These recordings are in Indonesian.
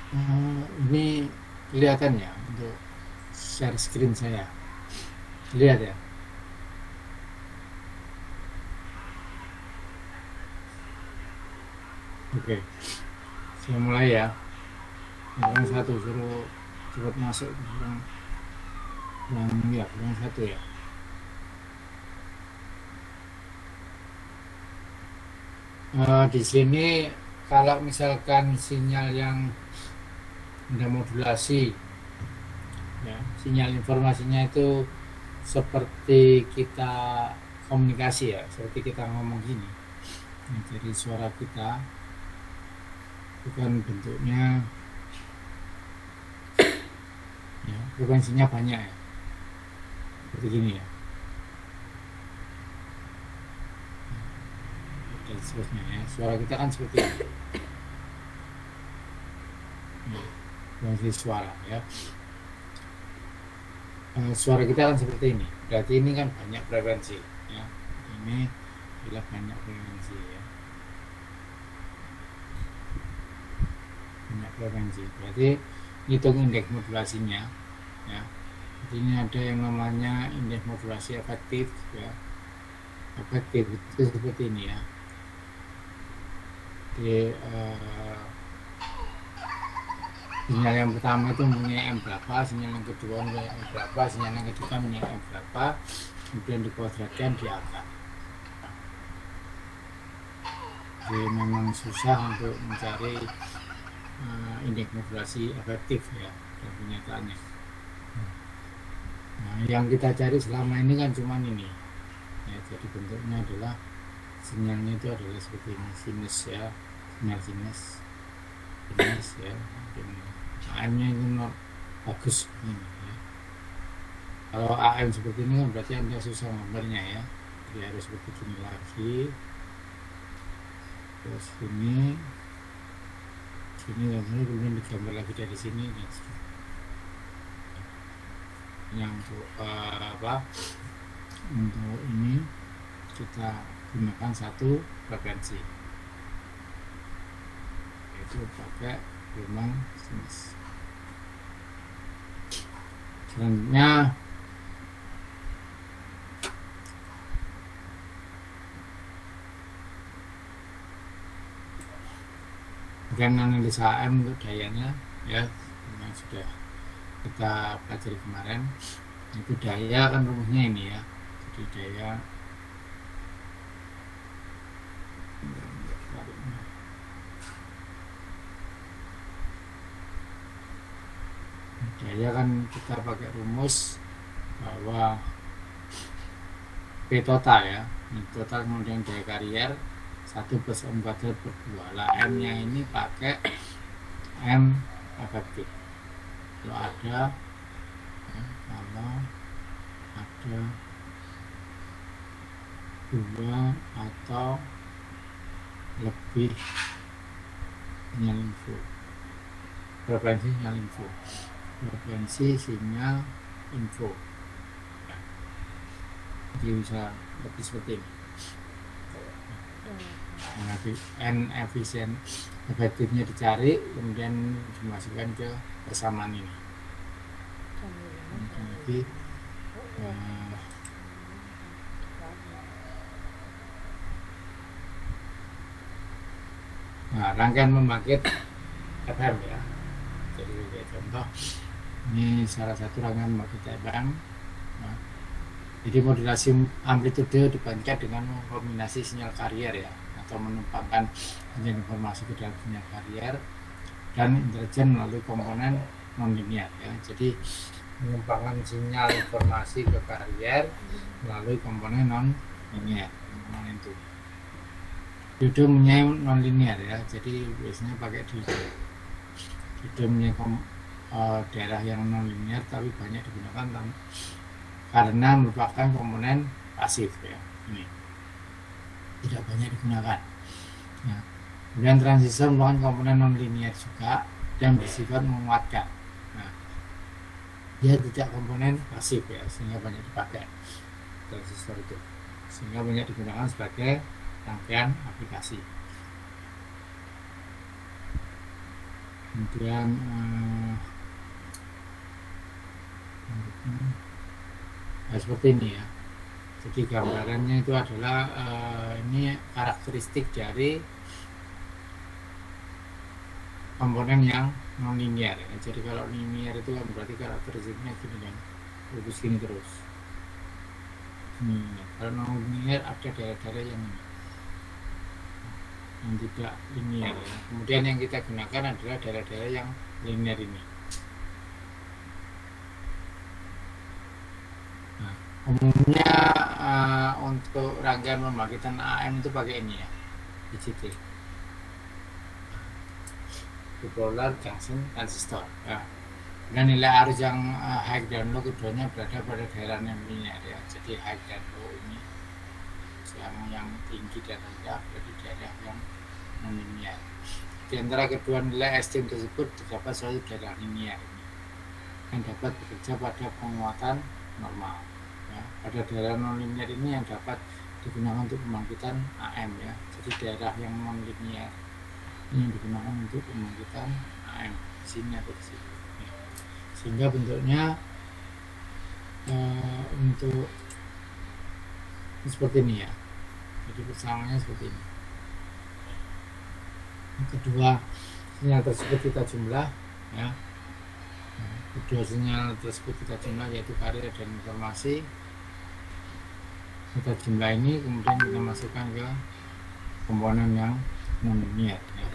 Ini kelihatan ya untuk share screen saya. Lihat ya. Oke, saya mulai ya. Yang satu suruh cepat masuk. Yang satu ya. Di sini kalau misalkan sinyal yang ada modulasi, ya, sinyal informasinya itu seperti kita komunikasi ya, seperti kita ngomong gini. Nah, jadi suara kita bukan bentuknya, ya, frekuensinya banyak ya, seperti gini ya, dan seterusnya ya. Suara kita kan seperti ini, ya, frekuensi suara ya. Suara kita kan seperti ini, berarti ini kan banyak frekuensi ya. Ini adalah banyak frekuensi ya, banyak frekuensi. Berarti hitung indeks modulasinya ya. Jadi ini ada yang namanya indeks modulasi efektif ya. Efektif itu seperti ini ya. Jadi sinyal yang pertama itu mempunyai M berapa, sinyal yang kedua mempunyai M berapa, sinyal yang ketiga mempunyai M berapa, kemudian dikuadratkan di angka. Jadi memang susah untuk mencari indeks modulasi efektif ya dan kenyataannya. Nah, yang kita cari selama ini kan cuma ini ya, jadi bentuknya adalah sinyalnya itu adalah seperti ini, sinus ya, sinyal sinus ya, AM-nya itu bagus ini ya. Kalau AM seperti ini kan berarti Anda susah gambarnya ya, jadi harus seperti ini lagi, terus sini dan sini, kemudian digambar lagi dari sini dan sini. Yang untuk untuk ini kita gunakan satu frekuensi, yaitu pakai gelombang sinus. Selanjutnya bagian analisa AM untuk dayanya ya, yang sudah kita pelajari kemarin. Itu daya kan rumusnya ini ya, jadi daya kan kita pakai rumus bahwa P total ya, ini total kemudian daya karier 1 plus M kuadrat per 2 lah. M nya ini pakai M efektif kalau ada ya, kalau ada 2 atau lebih sinyal info, frekuensi sinyal info, frekuensi sinyal info, jadi bisa lebih seperti ini. N efisien efektifnya dicari, kemudian dimasukkan ke persamaan ini. Jadi nah, rangkaian pembangkit FM ya. Jadi contoh ini salah satu rangkaian pembangkit FM. Nah, jadi modulasi amplitude dibandingkan dengan kombinasi sinyal karier ya, atau menumpangkan sinyal informasi ke dalam sinyal karier dan intelijen melalui komponen nonlinear ya. Jadi menumpangkan sinyal informasi ke karier melalui komponen nonlinear, komponen itu. Diodo punya nonlinear ya, jadi biasanya pakai diodo. Diodo punya daerah yang nonlinear tapi banyak digunakan karena merupakan komponen pasif ya, ini tidak banyak digunakan ya. Kemudian transistor merupakan komponen nonlinear juga yang bersifat menguatkan. Nah, dia tidak komponen pasif ya, sehingga banyak dipakai transistor itu, sehingga banyak digunakan sebagai rangkaian aplikasi. Kemudian seperti ini ya. Jadi gambarannya itu adalah ini karakteristik dari komponen yang non linear ya. Jadi kalau linear itu kan berarti karakteristiknya gini kan, lurus gini terus. Kalau non linear ada daerah-daerah yang tidak linear ya. Kemudian yang kita gunakan adalah daerah-daerah yang linear ini. Nah, umumnya untuk rangkaian pembangkitan AM itu pakai ini ya, DCT, bipolar junction transistor ya. Dan nilai arus yang high dan low keduanya berada pada daerah yang linear ya. Jadi high dan low ini yang tinggi dan rendah berarti daerah yang non linear. Di antara kedua nilai ekstrim tersebut terdapat suatu daerah linear ini yang dapat bekerja pada penguatan normal ya. Pada daerah non linear ini yang dapat digunakan untuk pembangkitan AM ya. Jadi daerah yang non linear ini yang digunakan untuk pembangkitan AM di sini atau di sini ya. Sehingga bentuknya untuk seperti ini ya. Jadi persamaannya seperti ini. Yang kedua, sinyal tersebut kita jumlah ya. Kedua sinyal tersebut kita jumlah yaitu carrier dan informasi. Kita jumlah ini kemudian kita masukkan ke komponen yang non linear ya.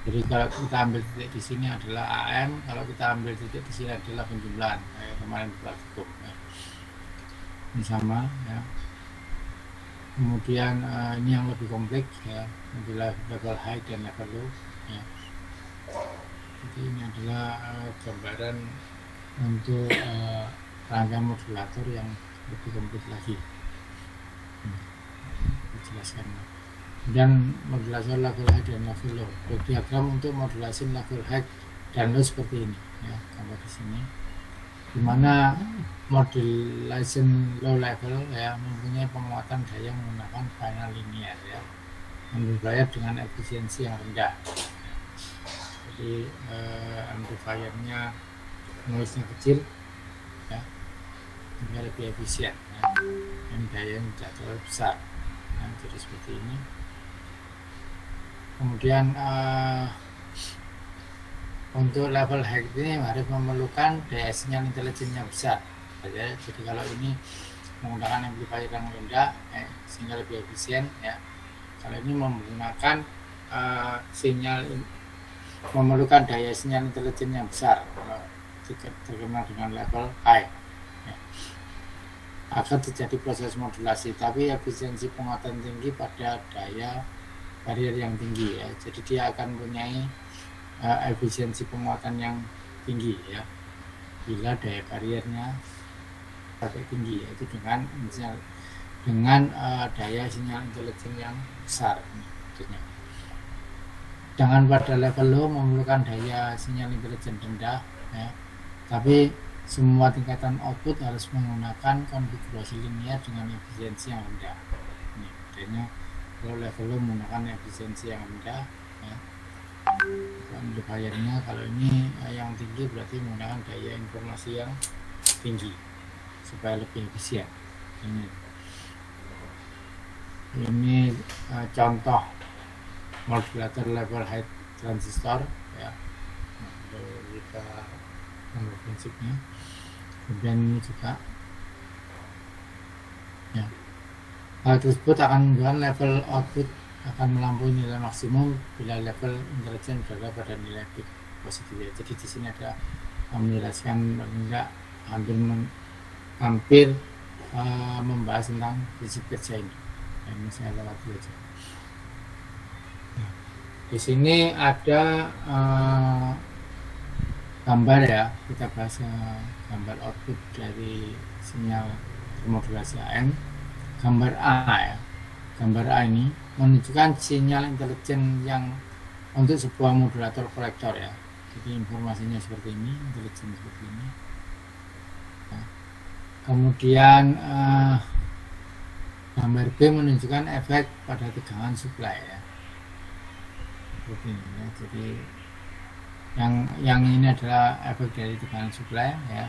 Jadi kalau kita ambil titik di sini adalah AM, kalau kita ambil titik di sini adalah penjumlahan kayak kemarin praktikum ya. Ini sama ya. Kemudian ini yang lebih kompleks ya, adalah level high dan level low ya. Jadi ini adalah gambaran untuk rangkaian modulator yang lebih kompleks lagi. Dijelaskan. Dan modulasi level high dan level low. Diagram untuk modulasi level high dan low seperti ini ya, gambar di sini. Dimana modulation low level ya mempunyai penguatan daya menggunakan final linear ya, yang dibayar dengan efisiensi yang rendah. Jadi amplifiernya noise-nya kecil ya, sehingga lebih efisien ya, dan dayanya tidak terlalu besar ya, jadi seperti ini. Kemudian untuk level high ini harus memerlukan daya sinyal intelijen yang besar ya. Jadi kalau ini menggunakan amplifier yang rendah sehingga lebih efisien ya. Kalau ini menggunakan memerlukan daya sinyal intelijen yang besar terkenal dengan level high ya. Akan terjadi proses modulasi, tapi efisiensi penguatan tinggi pada daya barrier yang tinggi ya. Jadi dia akan mempunyai efisiensi penguatan yang tinggi ya bila daya barriernya pakai tinggi, yaitu dengan daya sinyal intelijen yang besar tentunya. Jangan pada level low memerlukan daya sinyal intelijen rendah ya, tapi semua tingkatan output harus menggunakan konfigurasi linear dengan efisiensi yang rendah. Ini bedanya kalau level low menggunakan efisiensi yang rendah ya. Amplifiernya kalau ini yang tinggi berarti menggunakan daya informasi yang tinggi supaya lebih efisien. Ini contoh modulator level high transistor ya. Kita nomor prinsipnya. Kemudian ini juga ya. Hal tersebut akan menunjukkan level output akan melampaui nilai maksimum bila level intelijen berada pada nilai peak positif ya. Jadi di sini ada menjelaskan enggak hampir membahas tentang prinsip kerja ini. Ini saya lewati aja. Nah, di sini ada gambar ya, kita bahas gambar output dari sinyal modulasi AM. Gambar A ya. Gambar A ini menunjukkan sinyal intelijen yang untuk sebuah modulator kolektor ya. Jadi informasinya seperti ini, intelijen seperti ini. Nah, kemudian gambar B menunjukkan efek pada tegangan supply ya. seperti ini ya. Jadi yang ini adalah efek dari tekanan suplai ya,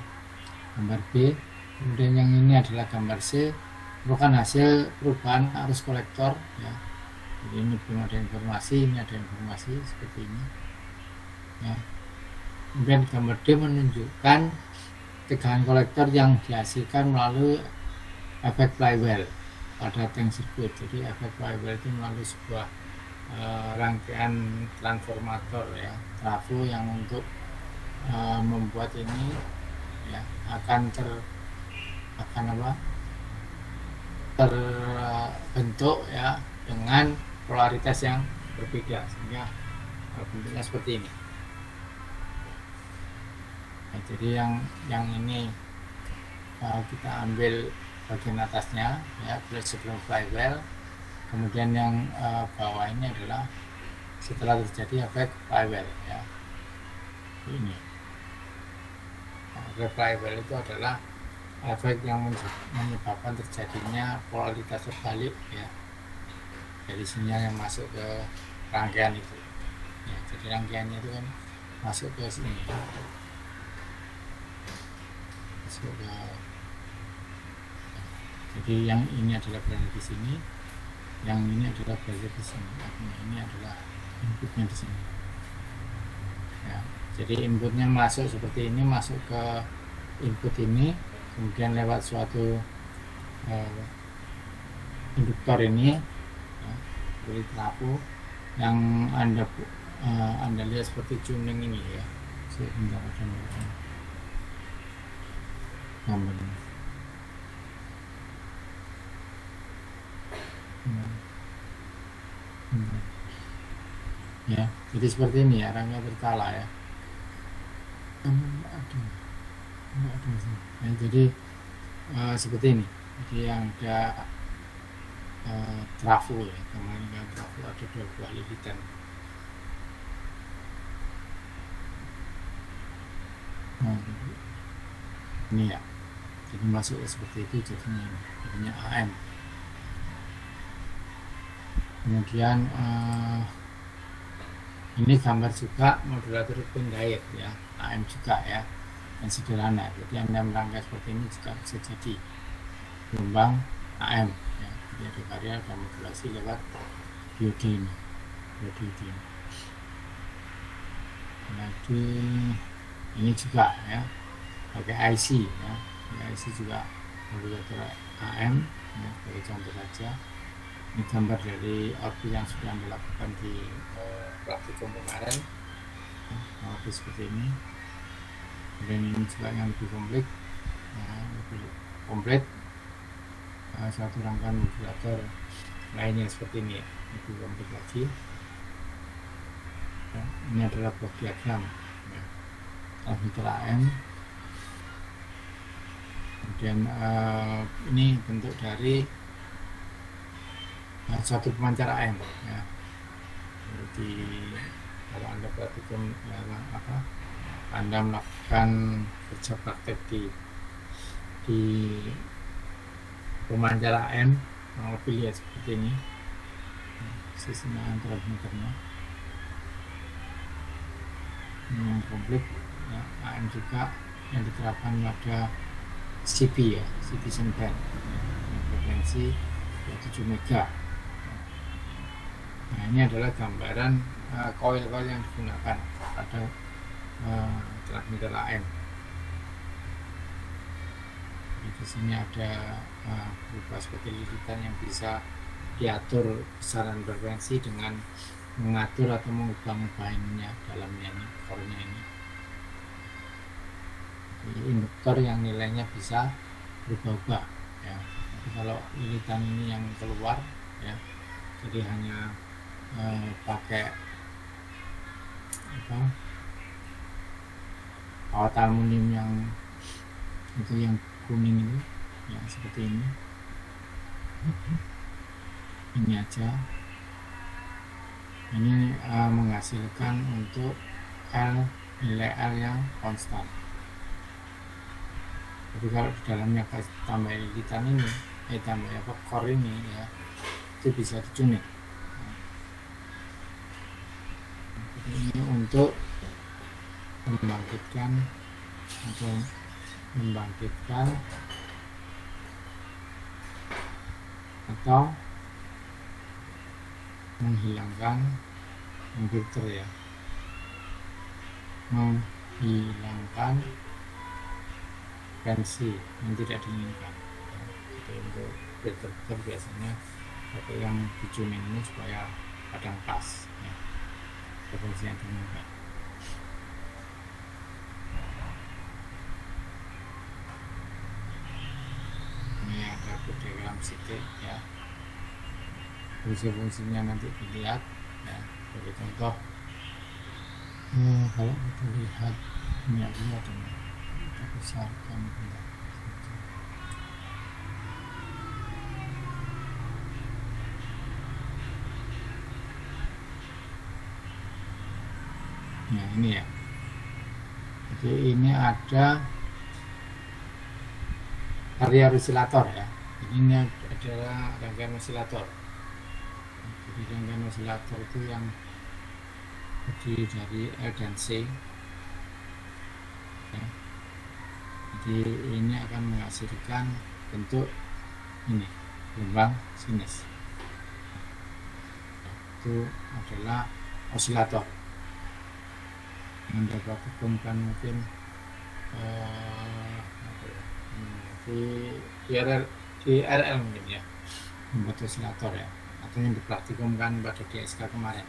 gambar B. Kemudian yang ini adalah gambar C, merupakan hasil perubahan arus kolektor ya. Jadi ini belum ada informasi, ini ada informasi seperti ini ya. Kemudian gambar D menunjukkan tegangan kolektor yang dihasilkan melalui efek flywheel pada tank sirkuit. Jadi efek flywheel itu melalui sebuah rangkaian transformator ya, trafo yang untuk membuat ini ya akan terbentuk ya dengan polaritas yang berbeda, sehingga bentuknya seperti ini. Nah, jadi yang ini kita ambil bagian atasnya ya, sebelum flywheel. Kemudian yang bawah ini adalah setelah terjadi efek flywheel ya. Ini efek flywheel itu adalah efek yang menyebabkan terjadinya polaritas terbalik ya, dari sinyal yang masuk ke rangkaian itu ya. Jadi rangkaiannya itu kan masuk ke sini, masuk ke, jadi yang ini adalah berada di sini, yang ini adalah berada di sini. Artinya ini adalah inputnya di sini ya. Jadi inputnya masuk seperti ini, masuk ke input ini, kemudian lewat suatu induktor ini ya, dari trafo yang anda lihat seperti tuning ini ya. Sebentar akan gambarnya. Ya, jadi seperti ini ya, rangkaian berkala ya. Ya, jadi seperti ini. Jadi yang ada trafo ya, kemarin kan trafo ada 2 buah lilitan. Nah, ini ya, jadi masuk seperti itu, jadinya AM. Kemudian ini gambar juga modulator penggait ya, AM juga ya, yang sederhana. Jadi Anda merangkai seperti ini juga bisa jadi gelombang AM ya. Jadi ada varian dan modulasi lewat diode ini, diode. Jadi ini juga ya pakai IC ya, IC juga modulator AM ya, sebagai contoh saja. Ini gambar dari output yang sudah dilakukan di praktikum kemarin ya, output seperti ini. Dan ini juga yang lebih komplit ya, lebih komplit satu rangkaian modulator lainnya seperti ini ya, lebih komplit lagi ya. Ini adalah blok diagram ya, transmitter AM. Kemudian ini bentuk dari satu pemancar AM ya. Jadi kalau Anda perhatikan ya, Anda melakukan kerja praktek di pemancar AM, kurang lebih lihat seperti ini sisinya transmitternya. Ini yang komplit ya, AM juga yang diterapkan pada CB ya, citizen band ya, frekuensi 7 mega. Nah, ini adalah gambaran koil-koil yang digunakan pada transmitter AM. Di sini ada berupa seperti lilitan yang bisa diatur besaran frekuensi dengan mengatur atau mengubah-ubah ininya, dalamnya ini, core-nya ini. Jadi induktor yang nilainya bisa berubah-ubah ya. Tapi kalau lilitan ini yang keluar ya, jadi hanya pakai kawat aluminium yang itu yang kuning itu ya, seperti ini. Ini aja, ini menghasilkan untuk nilai L yang konstan. Tapi kalau di dalamnya tambah lilitan ini, tambah core ini ya, itu bisa dicunik. ini untuk membangkitkan atau menghilangkan filter ya, menghilangkan frekuensi yang tidak diinginkan. Jadi untuk filter biasanya pakai yang dicumin ini supaya kadang pas ya, frekuensi yang diinginkan. Ini ada diagram sedikit ya, fungsi-fungsinya nanti dilihat ya. Sebagai contoh, kalau kita lihat ini ada kita besarkan bentar. Nah ini ya, jadi ini ada area osilator ya. Ini adalah rangkaian osilator. Jadi rangkaian osilator itu yang terdiri dari L dan C ya. Jadi ini akan menghasilkan bentuk ini gelombang sinus. Itu adalah osilator yang dapat ditemukan mungkin di RL mungkin ya, membuat osilator ya, atau yang dipraktikumkan pada DSK kemarin.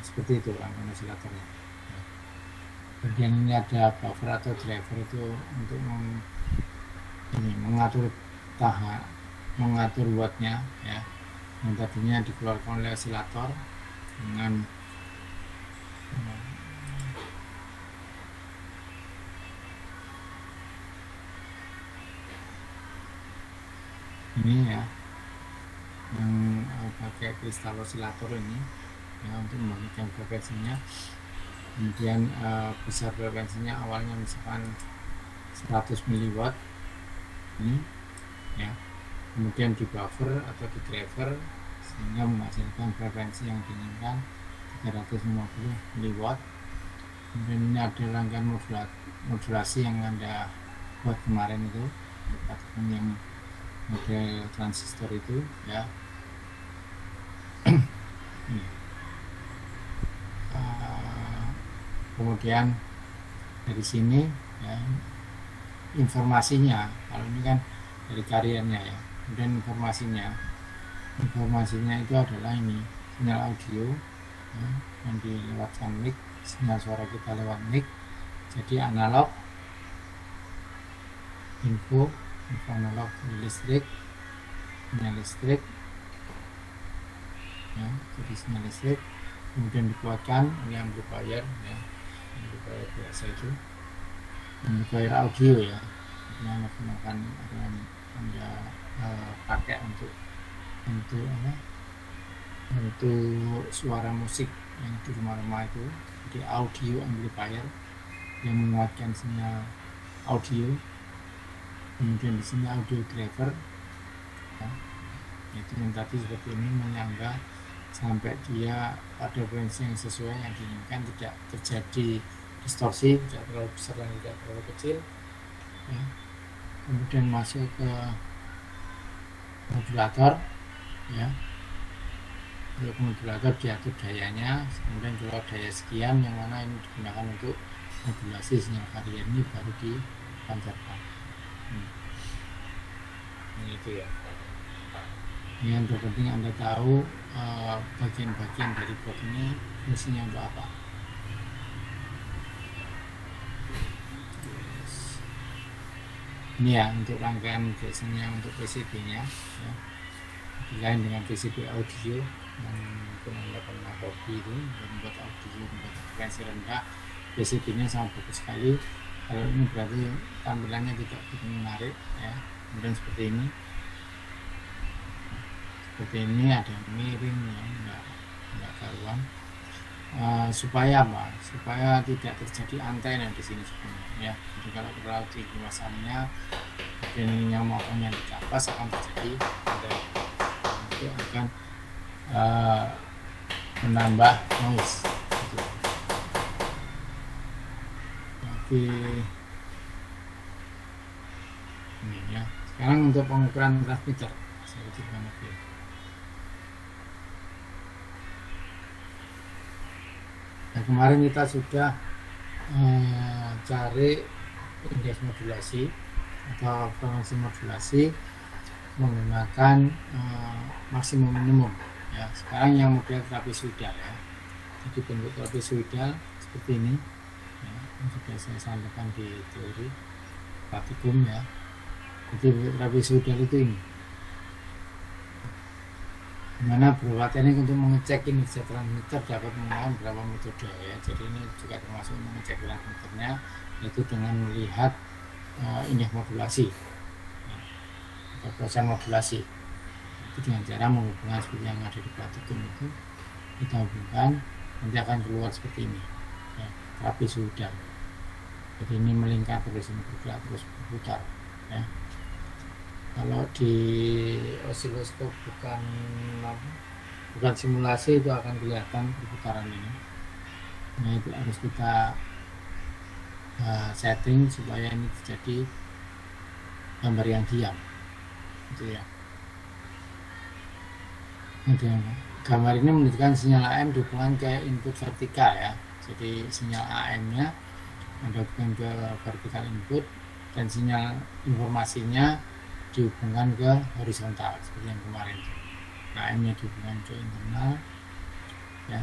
Seperti itu rangkaian osilatornya. Bagian ini ada buffer atau driver itu untuk mengatur wattnya ya, yang tadinya dikeluarkan oleh osilator dengan ini ya, yang pakai kristal osilator ini ya, untuk membangkitkan frekuensinya. Kemudian besar frekuensinya awalnya misalkan 100 mW ini ya, kemudian di buffer atau di driver sehingga menghasilkan frekuensi yang diinginkan 350 mW. Kemudian ini ada rangkaian modulasi yang Anda buat kemarin itu, yang model transistor itu ya. Kemudian dari sini ya, informasinya, kalau ini kan dari karyanya ya, kemudian informasinya itu adalah ini sinyal audio ya, yang dilewatkan mic, sinyal suara kita lewat mic. Jadi analog info analog listrik, sinyal listrik ya, jadi sinyal listrik kemudian dikuatkan oleh amplifier ya, amplifier biasa itu, amplifier audio ya, yang akan Anda pakai untuk suara musik yang di rumah-rumah itu. Jadi audio amplifier yang menguatkan sinyal audio. Kemudian di sini audio driver ya, itu yang tadi seperti ini, menyangga sampai dia pada frekuensi yang sesuai yang diinginkan, tidak terjadi distorsi, tidak terlalu besar dan tidak terlalu kecil ya. Kemudian masuk ke modulator ya, untuk modulator diatur dayanya, kemudian keluar daya sekian yang mana ini digunakan untuk modulasi sinyal karya, ini baru dipancarkan. Ini itu ya, yang terpenting Anda tahu bagian-bagian dari board ini fungsinya untuk apa. Ini ya untuk rangkaian biasanya untuk PCB nya ya. Lain dengan PCB audio yang mungkin Anda pernah hobi itu membuat audio membuat frekuensi rendah, PCB nya sangat bagus sekali. Kalau ini berarti tampilannya tidak begitu menarik ya. Kemudian seperti ini ada miring ya, enggak karuan. Supaya apa? Supaya tidak terjadi antena di sini sebenarnya ya. Jadi kalau terlalu tinggi masanya, ininya maunya tidak pas, akan terjadi antena. Itu akan menambah noise gitu. ini ya. Sekarang untuk pengukuran transmitter saya ucapkan lagi. Nah, kemarin kita sudah cari indeks modulasi atau frekuensi modulasi menggunakan maksimum minimum ya. Sekarang yang model trapezoidal ya, jadi bentuk trapezoidal seperti ini ya, yang sudah saya sampaikan di teori praktikum ya. Jadi bentuk trapezoidal itu ini, dimana beberapa teknik untuk mengecek kinerja transmitter dapat menggunakan beberapa metode ya. Jadi ini juga termasuk mengecek transmitternya, yaitu dengan melihat indeks modulasi atau proses modulasi itu dengan cara menghubungkan seperti yang ada di praktikum itu, kita hubungkan nanti akan keluar seperti ini ya, trapezoidal. Jadi ini melingkar terus, ini bergerak terus, berputar ya. Kalau di osiloskop bukan simulasi itu akan kelihatan perputaran ini. Nah itu harus kita setting supaya ini terjadi gambar yang diam gitu ya. Kemudian gambar ini menunjukkan sinyal AM dihubungkan ke input vertikal ya. Jadi sinyal AM nya dihubungkan ke vertikal input dan sinyal informasinya dihubungkan ke horizontal seperti yang kemarin. AM nya dihubungkan ke internal ya.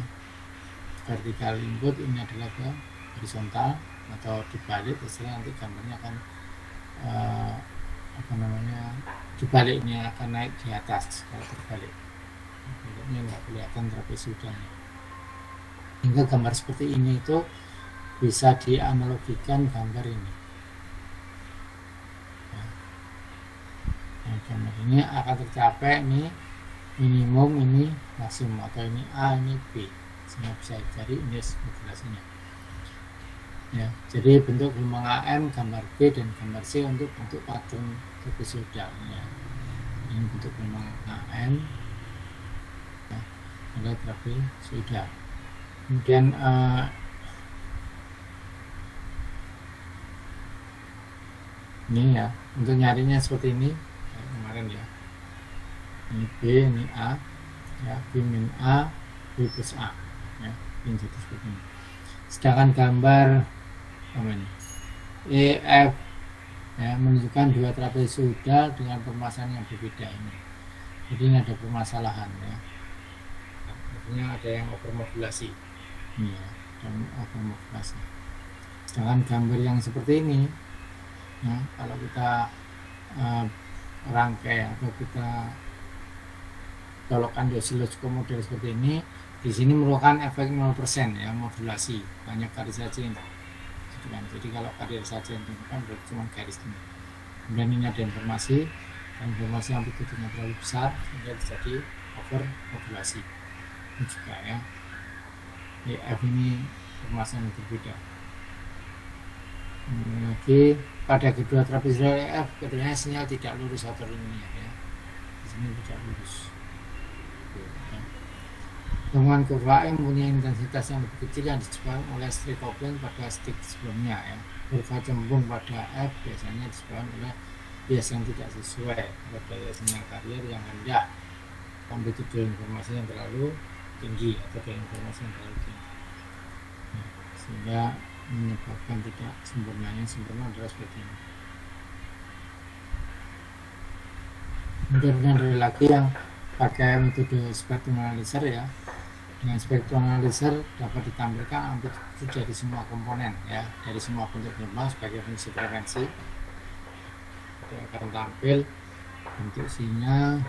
Vertikal input ini adalah ke horizontal atau dibalik, terserah nanti gambarnya akan dibaliknya akan naik di atas kalau terbalik. Bentuknya nggak kelihatan trapezoidalnya. Hingga gambar seperti ini itu bisa dianalogikan gambar ini. Nah, gambar ini akan tercapai ini minimum, ini maksimum, atau ini A, ini B, sehingga bisa cari indeks modulasinya. Ya, jadi bentuk gelombang AM, gambar B dan gambar C untuk bentuk pattern trapezoidal ya. Ini bentuk gelombang AM ya, ada trapezoidal. Kemudian ini ya, untuk nyarinya seperti ini ya, kemarin ya. Ini B, ini A ya, B min A, B plus A ya, ini jadi seperti ini. Sedangkan gambar EF ya, menunjukkan dua trapezoidal dengan permasalahan yang berbeda ini. Jadi ini ada permasalahan ya. Artinya ada yang overmodulasi. Ini ya, dan overmodulasi. Sedangkan gambar yang seperti ini ya, kalau kita rangkai atau kita colokkan di osiloskop model seperti ini, di sini merupakan efek 0% ya, modulasi, banyak garis saja ini. Jadi kalau garis saja yang kan berarti cuma garis ini. Kemudian ini ada informasi, dan informasi amplitudenya terlalu besar sehingga terjadi over modulasi. Ini juga ya. EF ini permasalahan yang berbeda. Lagi pada kedua trapezoidal EF, keduanya sinyal tidak lurus atau linear ya. Di sini tidak lurus. Gabungan kurva M mempunyai intensitas yang lebih kecil yang disebabkan oleh streak coupling pada stick sebelumnya ya. Kurva cembung pada F biasanya disebabkan oleh bias yang tidak sesuai atau daya sinyal carrier yang rendah, amplitude informasi yang terlalu tinggi atau daya informasi yang terlalu tinggi ya, sehingga menyebabkan tidak sempurnanya. Sempurna adalah seperti ini. Kemudian ada lagi yang pakai metode spektrum analyzer ya. Dengan spektrum analyzer dapat ditampilkan amplitude dari semua komponen ya, dari semua bentuk gelombang sebagai fungsi frekuensi. Jadi akan tampil bentuk sinyal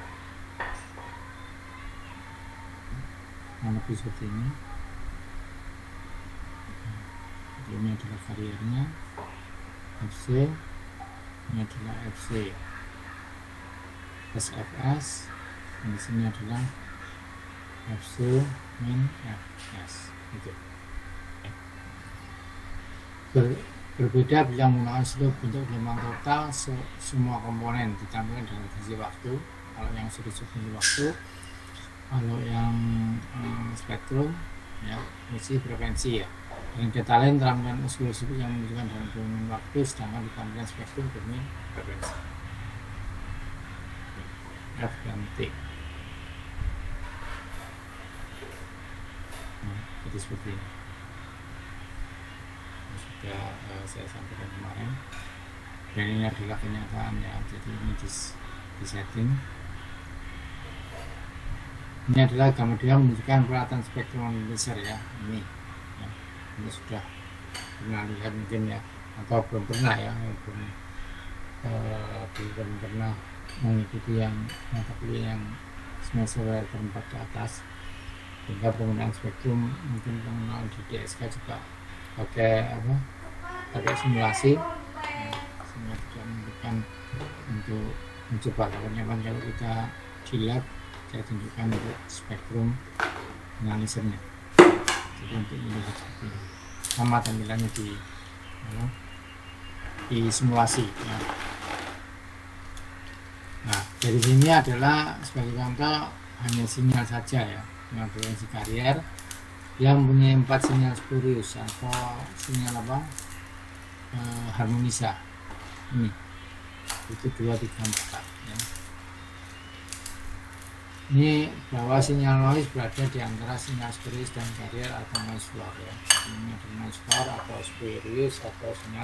lebih seperti ini. Jadi ini adalah kariernya FC, ini adalah FC SFS, dan di sini adalah FC min FS gitu. Berbeda bila menggunakan seluruh bentuk gelombang total, semua komponen ditampilkan dalam fungsi waktu. Kalau yang sudah fungsi waktu, kalau yang spektrum ya fungsi frekuensi ya. Dan data lain telah melakukan eksklusi yang menunjukkan dalam domain waktu, sedangkan ditampilkan spektrum domain frekuensi. F dan T. Jadi seperti ini. Sudah saya sampaikan kemarin. Dan ini adalah kenyataannya. Jadi ini di setting. Ini adalah kemudian menunjukkan peralatan spektrum besar ya. Ini sudah pernah lihat mungkin ya, atau belum pernah ya, belum pernah mengikuti yang mata kuliah yang semester 4 ke atas, sehingga penggunaan spektrum mungkin penggunaan di DSK juga pakai simulasi, sehingga tidak membutuhkan untuk mencoba. Kalau kita di lab, saya tunjukkan untuk spektrum analisernya. Jadi untuk ini seperti ini, sama tampilannya di simulasi ya. Nah, dari sini adalah sebagai contoh hanya sinyal saja ya, dengan frekuensi karier yang mempunyai 4 sinyal spurius atau sinyal harmonisa. Ini itu 2, 3, 4 ya. Ini bahwa sinyal noise berada di antara sinyal spurius dan karier atau noise floor ya. Ini ada noise floor atau spurius atau sinyal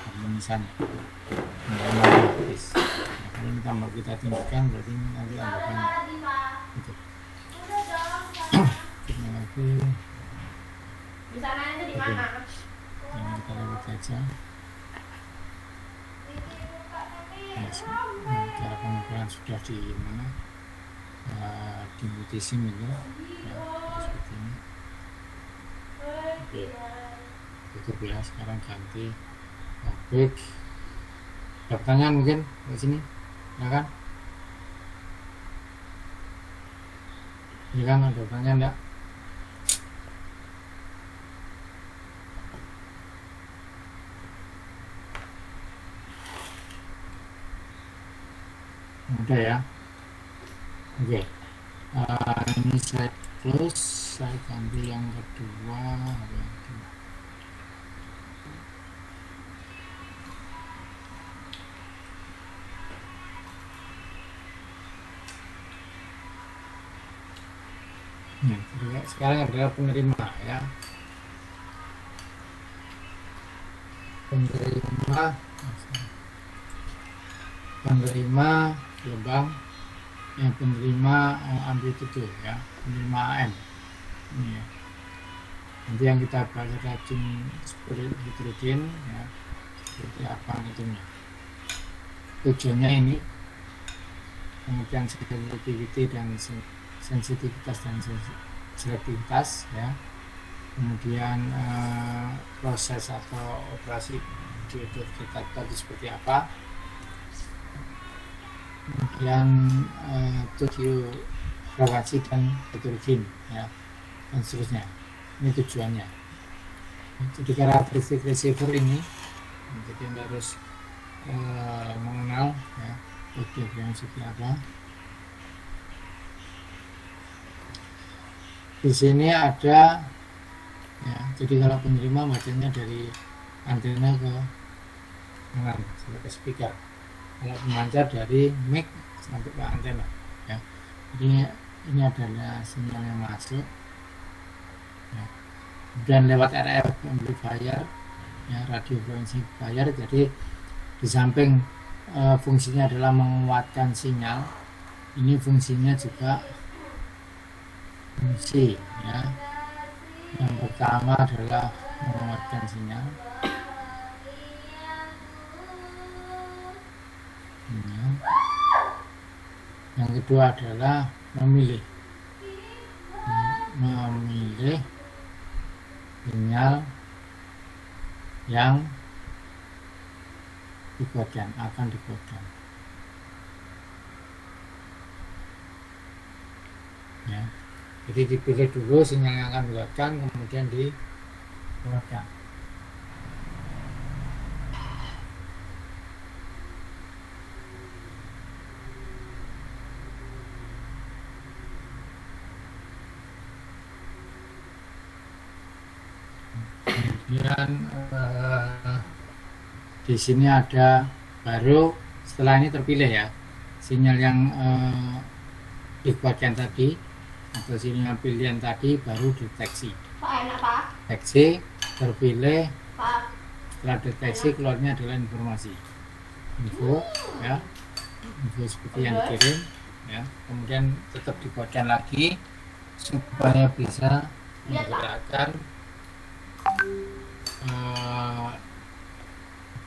harmonisanya. Kalau kita tinggikan berarti ini nanti tambahkan itu. Kita lagi. Di sana itu di mana? Ini kita lewat saja. Cara pengukuran sudah di mana? Di multisim itu ya, seperti ini. Oke, tutup ya. Sekarang ganti topik. Ada pertanyaan mungkin di sini, ya kan? Ya kan, ada pertanyaan enggak? Ada ya. Oke, ini saya close, saya ganti yang kedua. Sekarang adalah penerima ya. Penerima gelombang yang penerima amplitude ya, penerima AM ini ya. Nanti yang kita bahas racun hidrogen ya, seperti apa hitungnya, tujuannya ini, kemudian sensitivity dan sensitivitas dan selektivitas ya, kemudian proses atau operasi diodo detektor seperti apa, kemudian tujuh frekuensi dan heterogen ya, dan seterusnya. Ini tujuannya. Jadi karakteristik receiver ini, jadi Anda harus mengenal ya, yang seperti apa. Di sini ada ya, jadi kalau penerima bacanya dari antena ke dengan sampai ke speaker, kalau pemancar dari mic sampai ke antena ya. Jadi ini adalah sinyal yang masuk ya. Dan lewat RF amplifier ya, radio frekuensi amplifier. Jadi di samping fungsinya adalah menguatkan sinyal, ini fungsinya juga fungsi ya. Yang pertama adalah menguatkan sinyal, yang kedua adalah memilih sinyal yang akan dikuatkan ya. Jadi dipilih dulu sinyal yang akan dikuatkan, kemudian dikuatkan. Kemudian di sini ada baru setelah ini terpilih ya sinyal yang dikuatkan tadi atau sinyal pilihan tadi baru deteksi. Pak enak Pak. Deteksi terpilih, Pak. setelah deteksi keluarnya adalah informasi info ya, info seperti yang dikirim ya, kemudian tetap dikuatkan lagi supaya bisa menggerakkan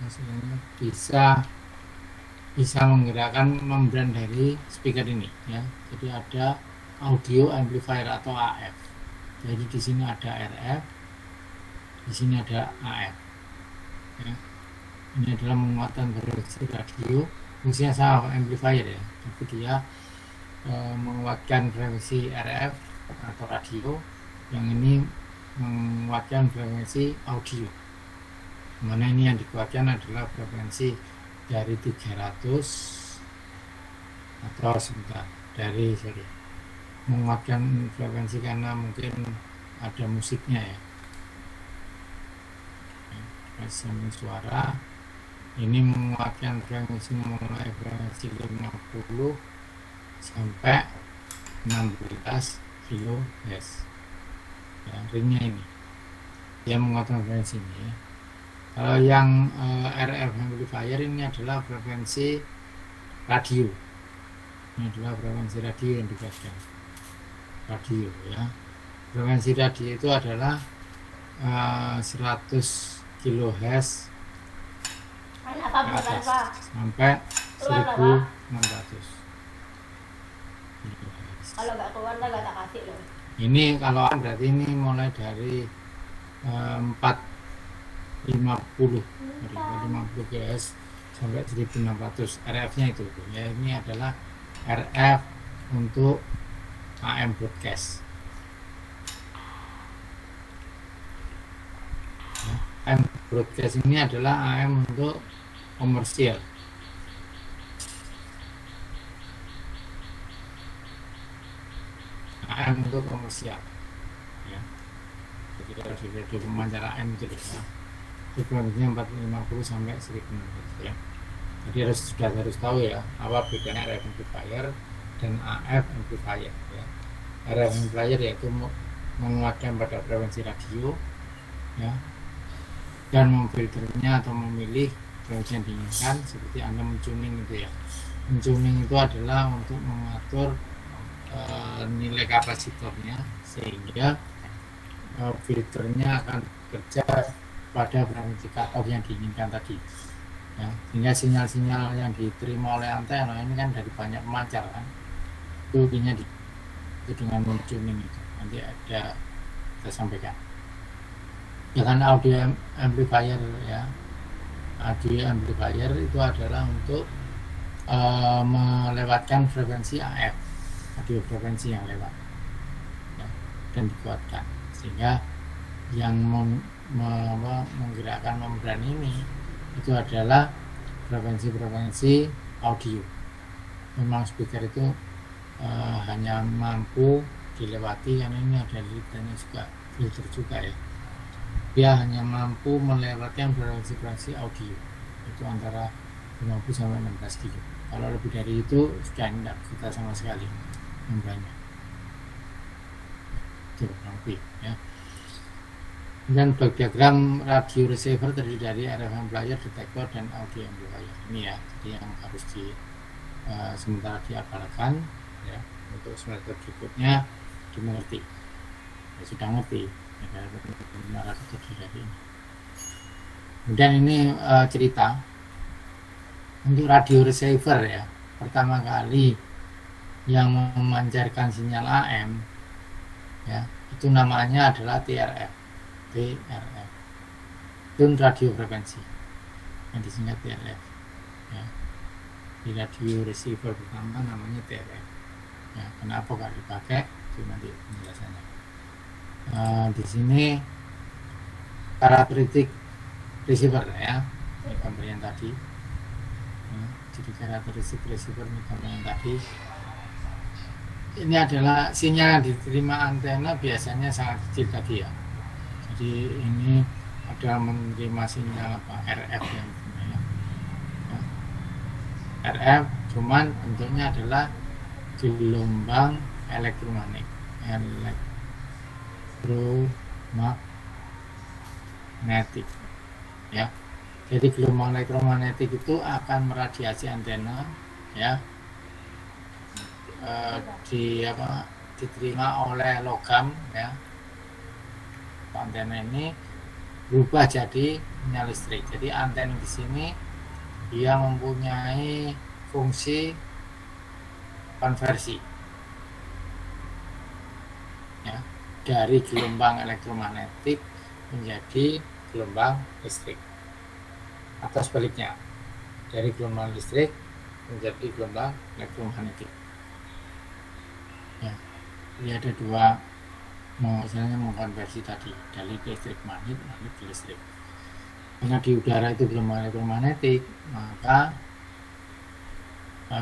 hasilnya bisa menggerakkan membran dari speaker ini ya. Jadi ada audio amplifier atau AF. Jadi di sini ada RF, di sini ada AF ya. Ini adalah menguatkan frekuensi radio, fungsinya sama amplifier ya, tapi dia menguatkan frekuensi RF atau radio, yang ini menguatkan frekuensi audio, mana ini yang dikuatkan adalah frekuensi dari 300 atau sebentar dari menguatkan frekuensi karena mungkin ada musiknya ya, resimen suara ini menguatkan frekuensi mulai frekuensi 50 sampai 16 kHz ya, ringnya ini dia menguatkan frekuensi ini ya. Kalau yang RF amplifier ini adalah frekuensi radio, ini adalah frekuensi radio yang dikuatkan radio ya. Frekuensi radio itu adalah 100 kHz sampai 1600. Kalau nggak keluar nggak tak kasih loh. Ini kalau berarti ini mulai dari 450 kHz sampai 1600 RF-nya itu ya. Ini adalah RF untuk AM broadcast. AM broadcast ini adalah AM untuk komersial. AM untuk komersial ya. Jadi kalau sudah di wawancara AM itu ya, frekuensinya 450 sampai 1600 ya. Jadi harus tahu ya apa bedanya RF amplifier dan AF amplifier ya. RF amplifier yaitu menguatkan pada frekuensi radio ya, dan memfilternya atau memilih frekuensi yang diinginkan, seperti Anda mentuning itu ya. Mentuning itu adalah untuk mengatur nilai kapasitornya sehingga filternya akan bekerja pada frekuensi cutoff yang diinginkan tadi ya, sehingga sinyal-sinyal yang diterima oleh antena ini kan dari banyak pemancar kan, itu intinya itu dengan mentuning itu nanti ada kita sampaikan dengan audio amplifier ya. Audio amplifier itu adalah untuk melewatkan frekuensi AF, audio frekuensi yang lewat ya, dan dikuatkan sehingga yang menggerakkan membran ini itu adalah frekuensi audio. Memang speaker itu hanya mampu dilewati karena ini ada filternya juga, filter juga ya. Dia hanya mampu melewatkan frekuensi audio itu antara 50 sampai 16 kilo. Kalau lebih dari itu sudah tidak kita sama sekali membrannya. Itu lebih ya. Dan blok diagram radio receiver terdiri dari RF amplifier, detektor, dan audio amplifier. Ini ya, jadi yang harus sementara diapalkan ya, untuk semester berikutnya dimengerti. Ya, sudah ngerti ya, terdiri dari ini. Kemudian ini cerita untuk radio receiver ya, pertama kali yang memancarkan sinyal AM ya, itu namanya adalah TRF. TRF tune radio frekuensi yang disingkat TRF ya. Di radio receiver pertama namanya TRF ya. Kenapa gak dipakai itu nanti penjelasannya. Di sini karakteristik receiver ya, ini gambar yang tadi ya. Jadi karakteristik receiver ini gambar yang tadi, ini adalah sinyal yang diterima antena biasanya sangat kecil tadi ya. Jadi ini ada ada menerima sinyal apa RF yang ya. RF cuman bentuknya adalah gelombang elektromagnetik ya. Jadi gelombang elektromagnetik itu akan meradiasi antena ya, diterima oleh logam ya. Antena ini berubah jadi sinyal listrik. Jadi antena di sini dia mempunyai fungsi konversi ya, dari gelombang elektromagnetik menjadi gelombang listrik, atau sebaliknya dari gelombang listrik menjadi gelombang elektromagnetik ya. Jadi ada dua, misalnya mengkonversi tadi dari listrik magnet ke listrik. Karena di udara itu gelombang elektromagnetik, maka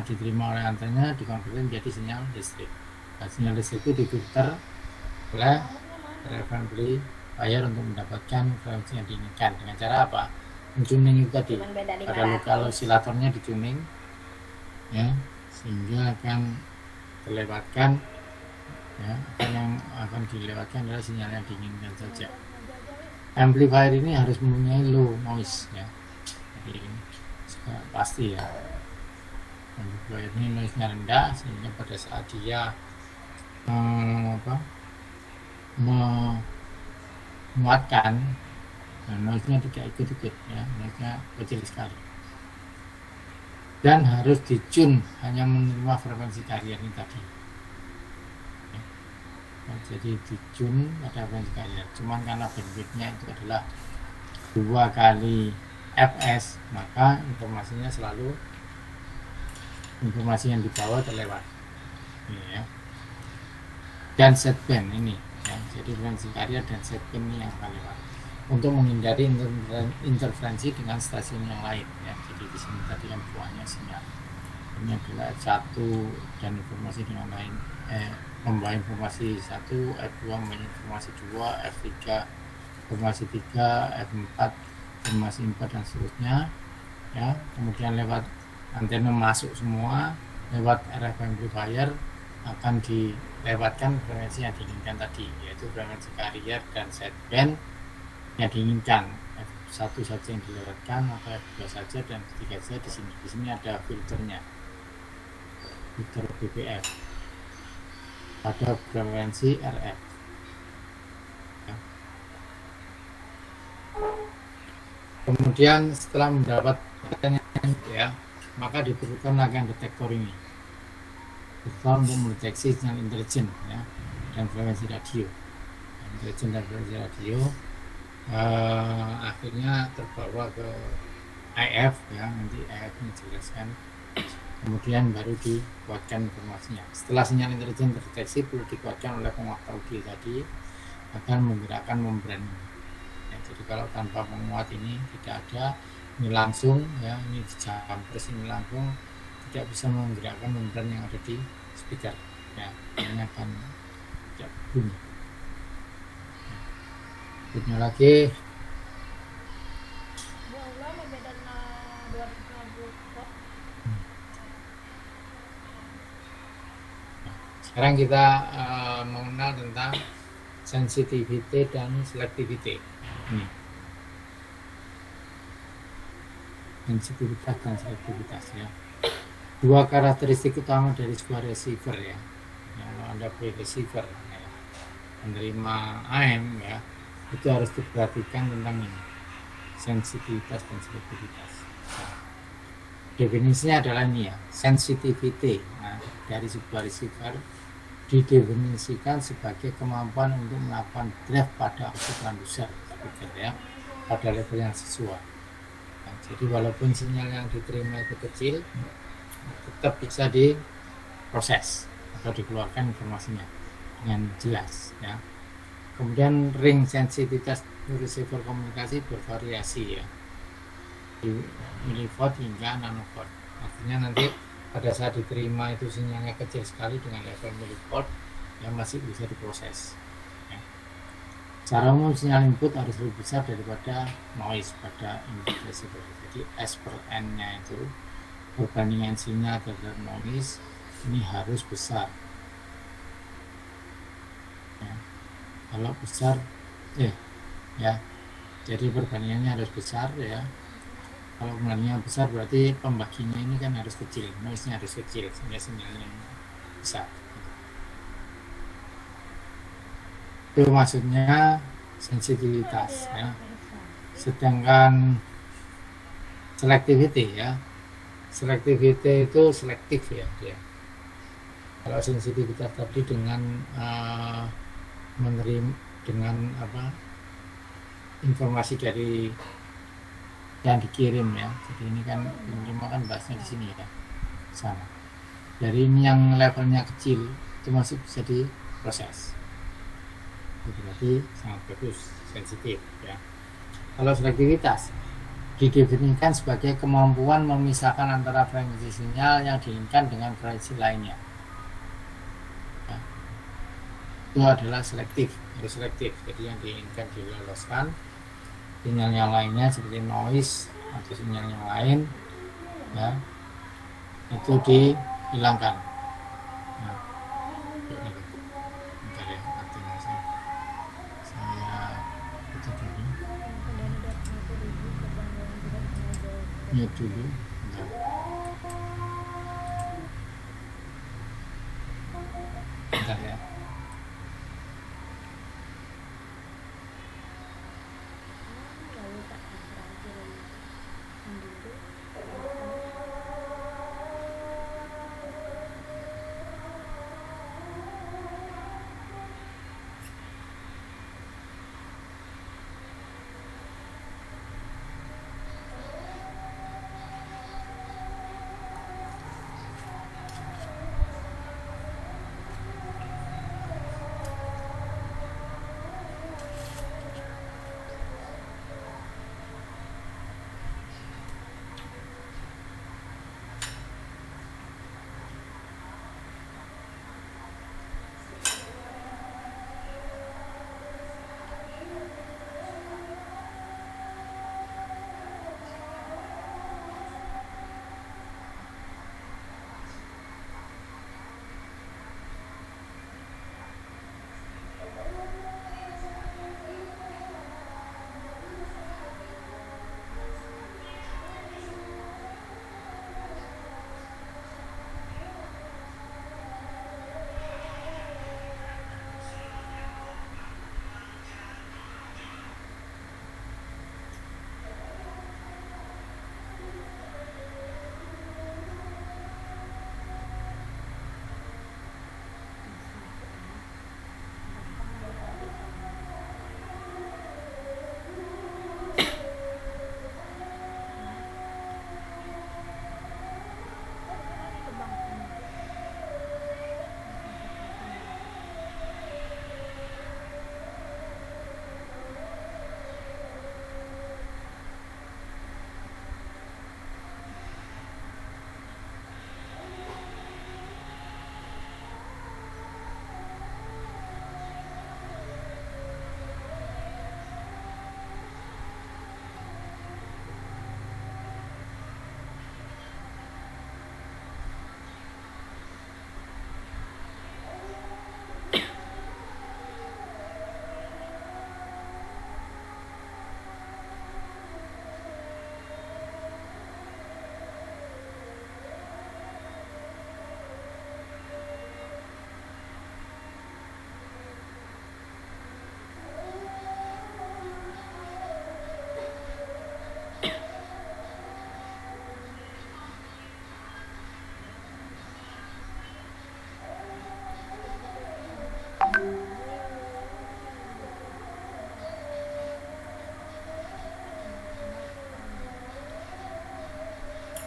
diterima oleh antena dikonversi menjadi sinyal listrik. Nah, sinyal listrik itu difilter oleh amplifier untuk mendapatkan frekuensi yang diinginkan. Dengan cara apa? Mentuning itu tadi, pada lokal osilatornya dituning ya, sehingga akan terlewatkan ya, yang akan dilewatkan adalah sinyal yang diinginkan saja. Amplifier ini harus mempunyai low noise ya, jadi pasti ya, amplifier ini noise-nya rendah sehingga pada saat dia menguatkan, noise-nya tidak ikut-ikut ya, noise-nya kecil sekali, dan harus di-tune hanya menerima frekuensi carrier ini tadi ya. Jadi di-tune pada frekuensi carrier, cuman karena bandwidth-nya itu adalah 2 kali fs, maka informasi yang dibawa terlewat ya. Dan setband ini ya, jadi frekuensi carrier dan setband ini yang akan lewat untuk menghindari interferensi dengan stasiun yang lain ya. Jadi di sini tadi kan buahnya sinyal ini adalah F1 dan informasi dengan lain, membawa informasi 1, F2 membawa informasi 2, F3 informasi 3, F4 informasi 4 dan seterusnya ya. Kemudian lewat antena masuk semua, lewat RF amplifier akan dilewatkan frekuensi yang diinginkan tadi, yaitu frekuensi carrier dan sideband yang diinginkan. F1 saja yang dilewatkan atau F2 saja, dan ketiga saja di sini. Di sini ada filternya, filter BPF pada frekuensi RF ya. Kemudian setelah mendapat pertanyaan ya, maka diperlukan rangkaian detektor ini untuk mendeteksi sinyal intelijen ya, dan frekuensi radio. Intelijen dan frekuensi radio akhirnya terbawa ke IF ya, nanti IF ini jelaskan. Kemudian baru dikuatkan informasinya. Setelah sinyal intelijen terdeteksi, perlu dikuatkan oleh penguat audio tadi akan menggerakkan membran ya. Jadi kalau tanpa penguat ini tidak ada, ini langsung ya, ini dijampres ini langsung, tidak bisa menggerakkan membran yang ada di speaker ya, ini akan tidak bunyi. Berikutnya lagi sekarang kita mengenal tentang sensitivity dan selectivity. Sensitivitas dan selektivitas ya, dua karakteristik utama dari sebuah receiver ya. Kalau Anda punya receiver ya, menerima AM ya, itu harus diperhatikan tentang ini, sensitivitas dan selektivitas. Nah, definisinya adalah ini ya, sensitivity dari sebuah receiver didefinisikan sebagai kemampuan untuk melakukan drive pada output transducer speaker ya, pada level yang sesuai. Nah, jadi walaupun sinyal yang diterima itu kecil, tetap bisa diproses atau dikeluarkan informasinya dengan jelas ya. Kemudian ring sensitivitas receiver komunikasi bervariasi ya, di milivolt hingga nanovolt. Artinya nanti pada saat diterima itu sinyalnya kecil sekali dengan level milivolt yang masih bisa diproses ya. Secara umum sinyal input harus lebih besar daripada noise pada input decibel. Jadi S per N-nya itu perbandingan sinyal terhadap noise ini harus besar. Ya. Kalau besar, ya, jadi perbandingannya harus besar ya. Kalau perbandingannya besar berarti pembaginya ini kan harus kecil, noise-nya harus kecil sehingga sinyalnya besar. Itu maksudnya sensitivitas ya. Sedangkan selectivity ya, selectivity itu selektif ya dia. Kalau sensitivitas tadi dengan menerima dengan informasi dari yang dikirim ya. Jadi ini kan penerima kan bahasnya di sini ya, sana. Dari ini yang levelnya kecil itu masih bisa diproses. Itu berarti sangat bagus, sensitif ya. Kalau selektivitas didefinisikan sebagai kemampuan memisahkan antara frekuensi sinyal yang diinginkan dengan frekuensi lainnya. Ya. Itu adalah selektif, harus selektif. Jadi yang diinginkan diloloskan, sinyal yang lainnya seperti noise atau sinyal yang lain ya itu dihilangkan. Nah, bentar ya, artinya saya itu dulu mute dulu. Bentar ya.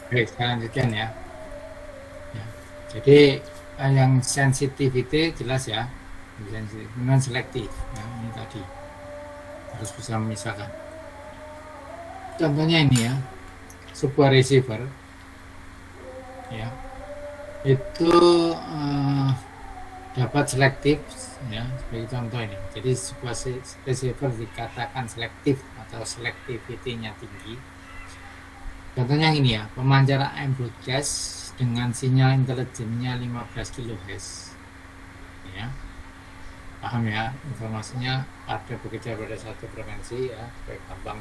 Baik, saya lanjutkan ya. Jadi yang sensitivity jelas ya, non selektif ya, ini tadi harus bisa memisahkan. Contohnya ini ya, sebuah receiver ya itu dapat selektif ya, sebagai contoh ini. Jadi sebuah receiver dikatakan selektif atau selectivity-nya tinggi. Contohnya ini ya, pemancar AM broadcast dengan sinyal intelijennya 15 kHz. Ya. Paham ya, informasinya bekerja pada satu frekuensi ya, supaya gampang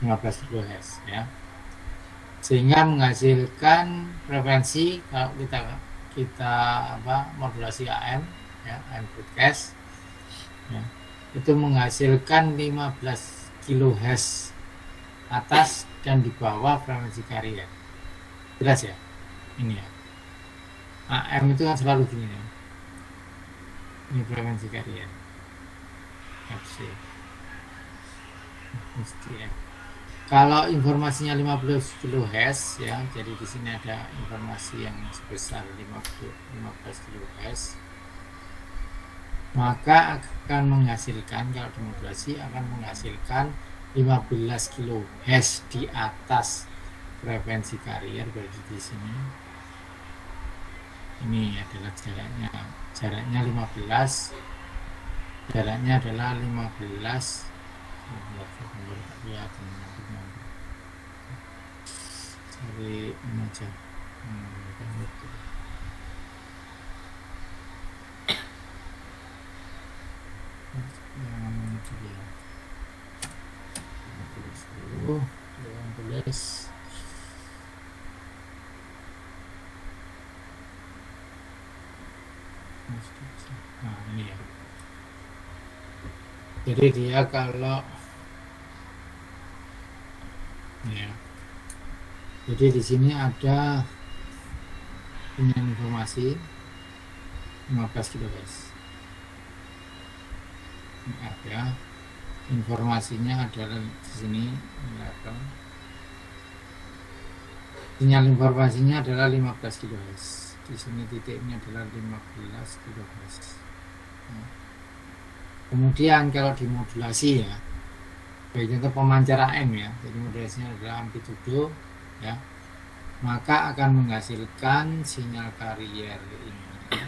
15 kHz ya. Sehingga menghasilkan frekuensi kalau kita modulasi AM ya, AM broadcast ya, itu menghasilkan 15 kHz atas dan di bawah frekuensi carrier. Jelas ya? Ini ya. AM itu kan selalu gini ya. Ini frekuensi carrier. FC. Kalau informasinya 15 kHz ya, jadi di sini ada informasi yang sebesar 15 kHz, maka akan menghasilkan, kalau dimodulasi akan menghasilkan 15 kHz di atas frekuensi carrier. Berarti di sini ini adalah jaraknya 15, jaraknya adalah 15. Cari ini aja. Nah, ini ya. Jadi dia kalau ya, jadi di sini ada punya informasi 15 kHz. Ini ada informasinya adalah di sini sinyal informasinya adalah 15 kHz. Di sini titiknya adalah 15 kHz. Nah, kemudian kalau dimodulasi ya, sebagai contoh pemancar AM ya, jadi modulasinya adalah amplitudo ya, maka akan menghasilkan sinyal carrier ini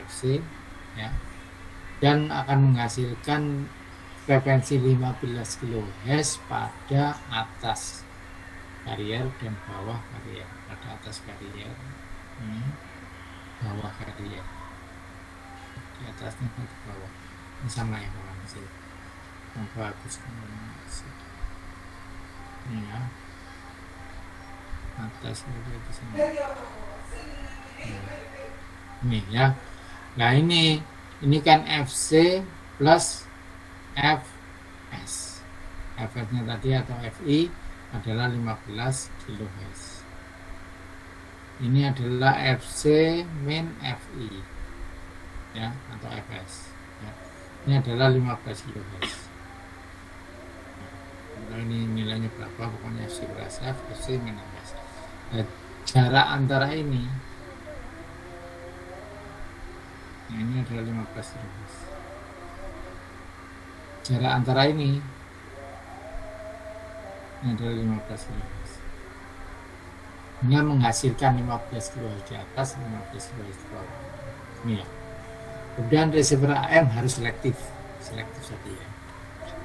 FC ya, dan akan menghasilkan frekuensi 15 kHz pada atas carrier dan bawah carrier. Pada atas carrier, bawah carrier, di atasnya dan di bawah. Ini sama ya kawan, yang bagus ini ya, atas di sini. Ini ya. Nah ini kan FC plus FS. FS-nya tadi atau FI adalah 15 kHz. Ini adalah FC min FI ya, atau FS ya. Ini adalah 15 kHz. Nah, ini nilainya berapa, pokoknya FC plus F, FC min FS. Nah, jarak antara ini nah, ini adalah 15 kHz. Jarak antara ini adalah 15 kHz. Ini menghasilkan 15 kHz di atas, 15 kHz di bawah. Ini ya. Kemudian receiver AM harus selektif saja ya.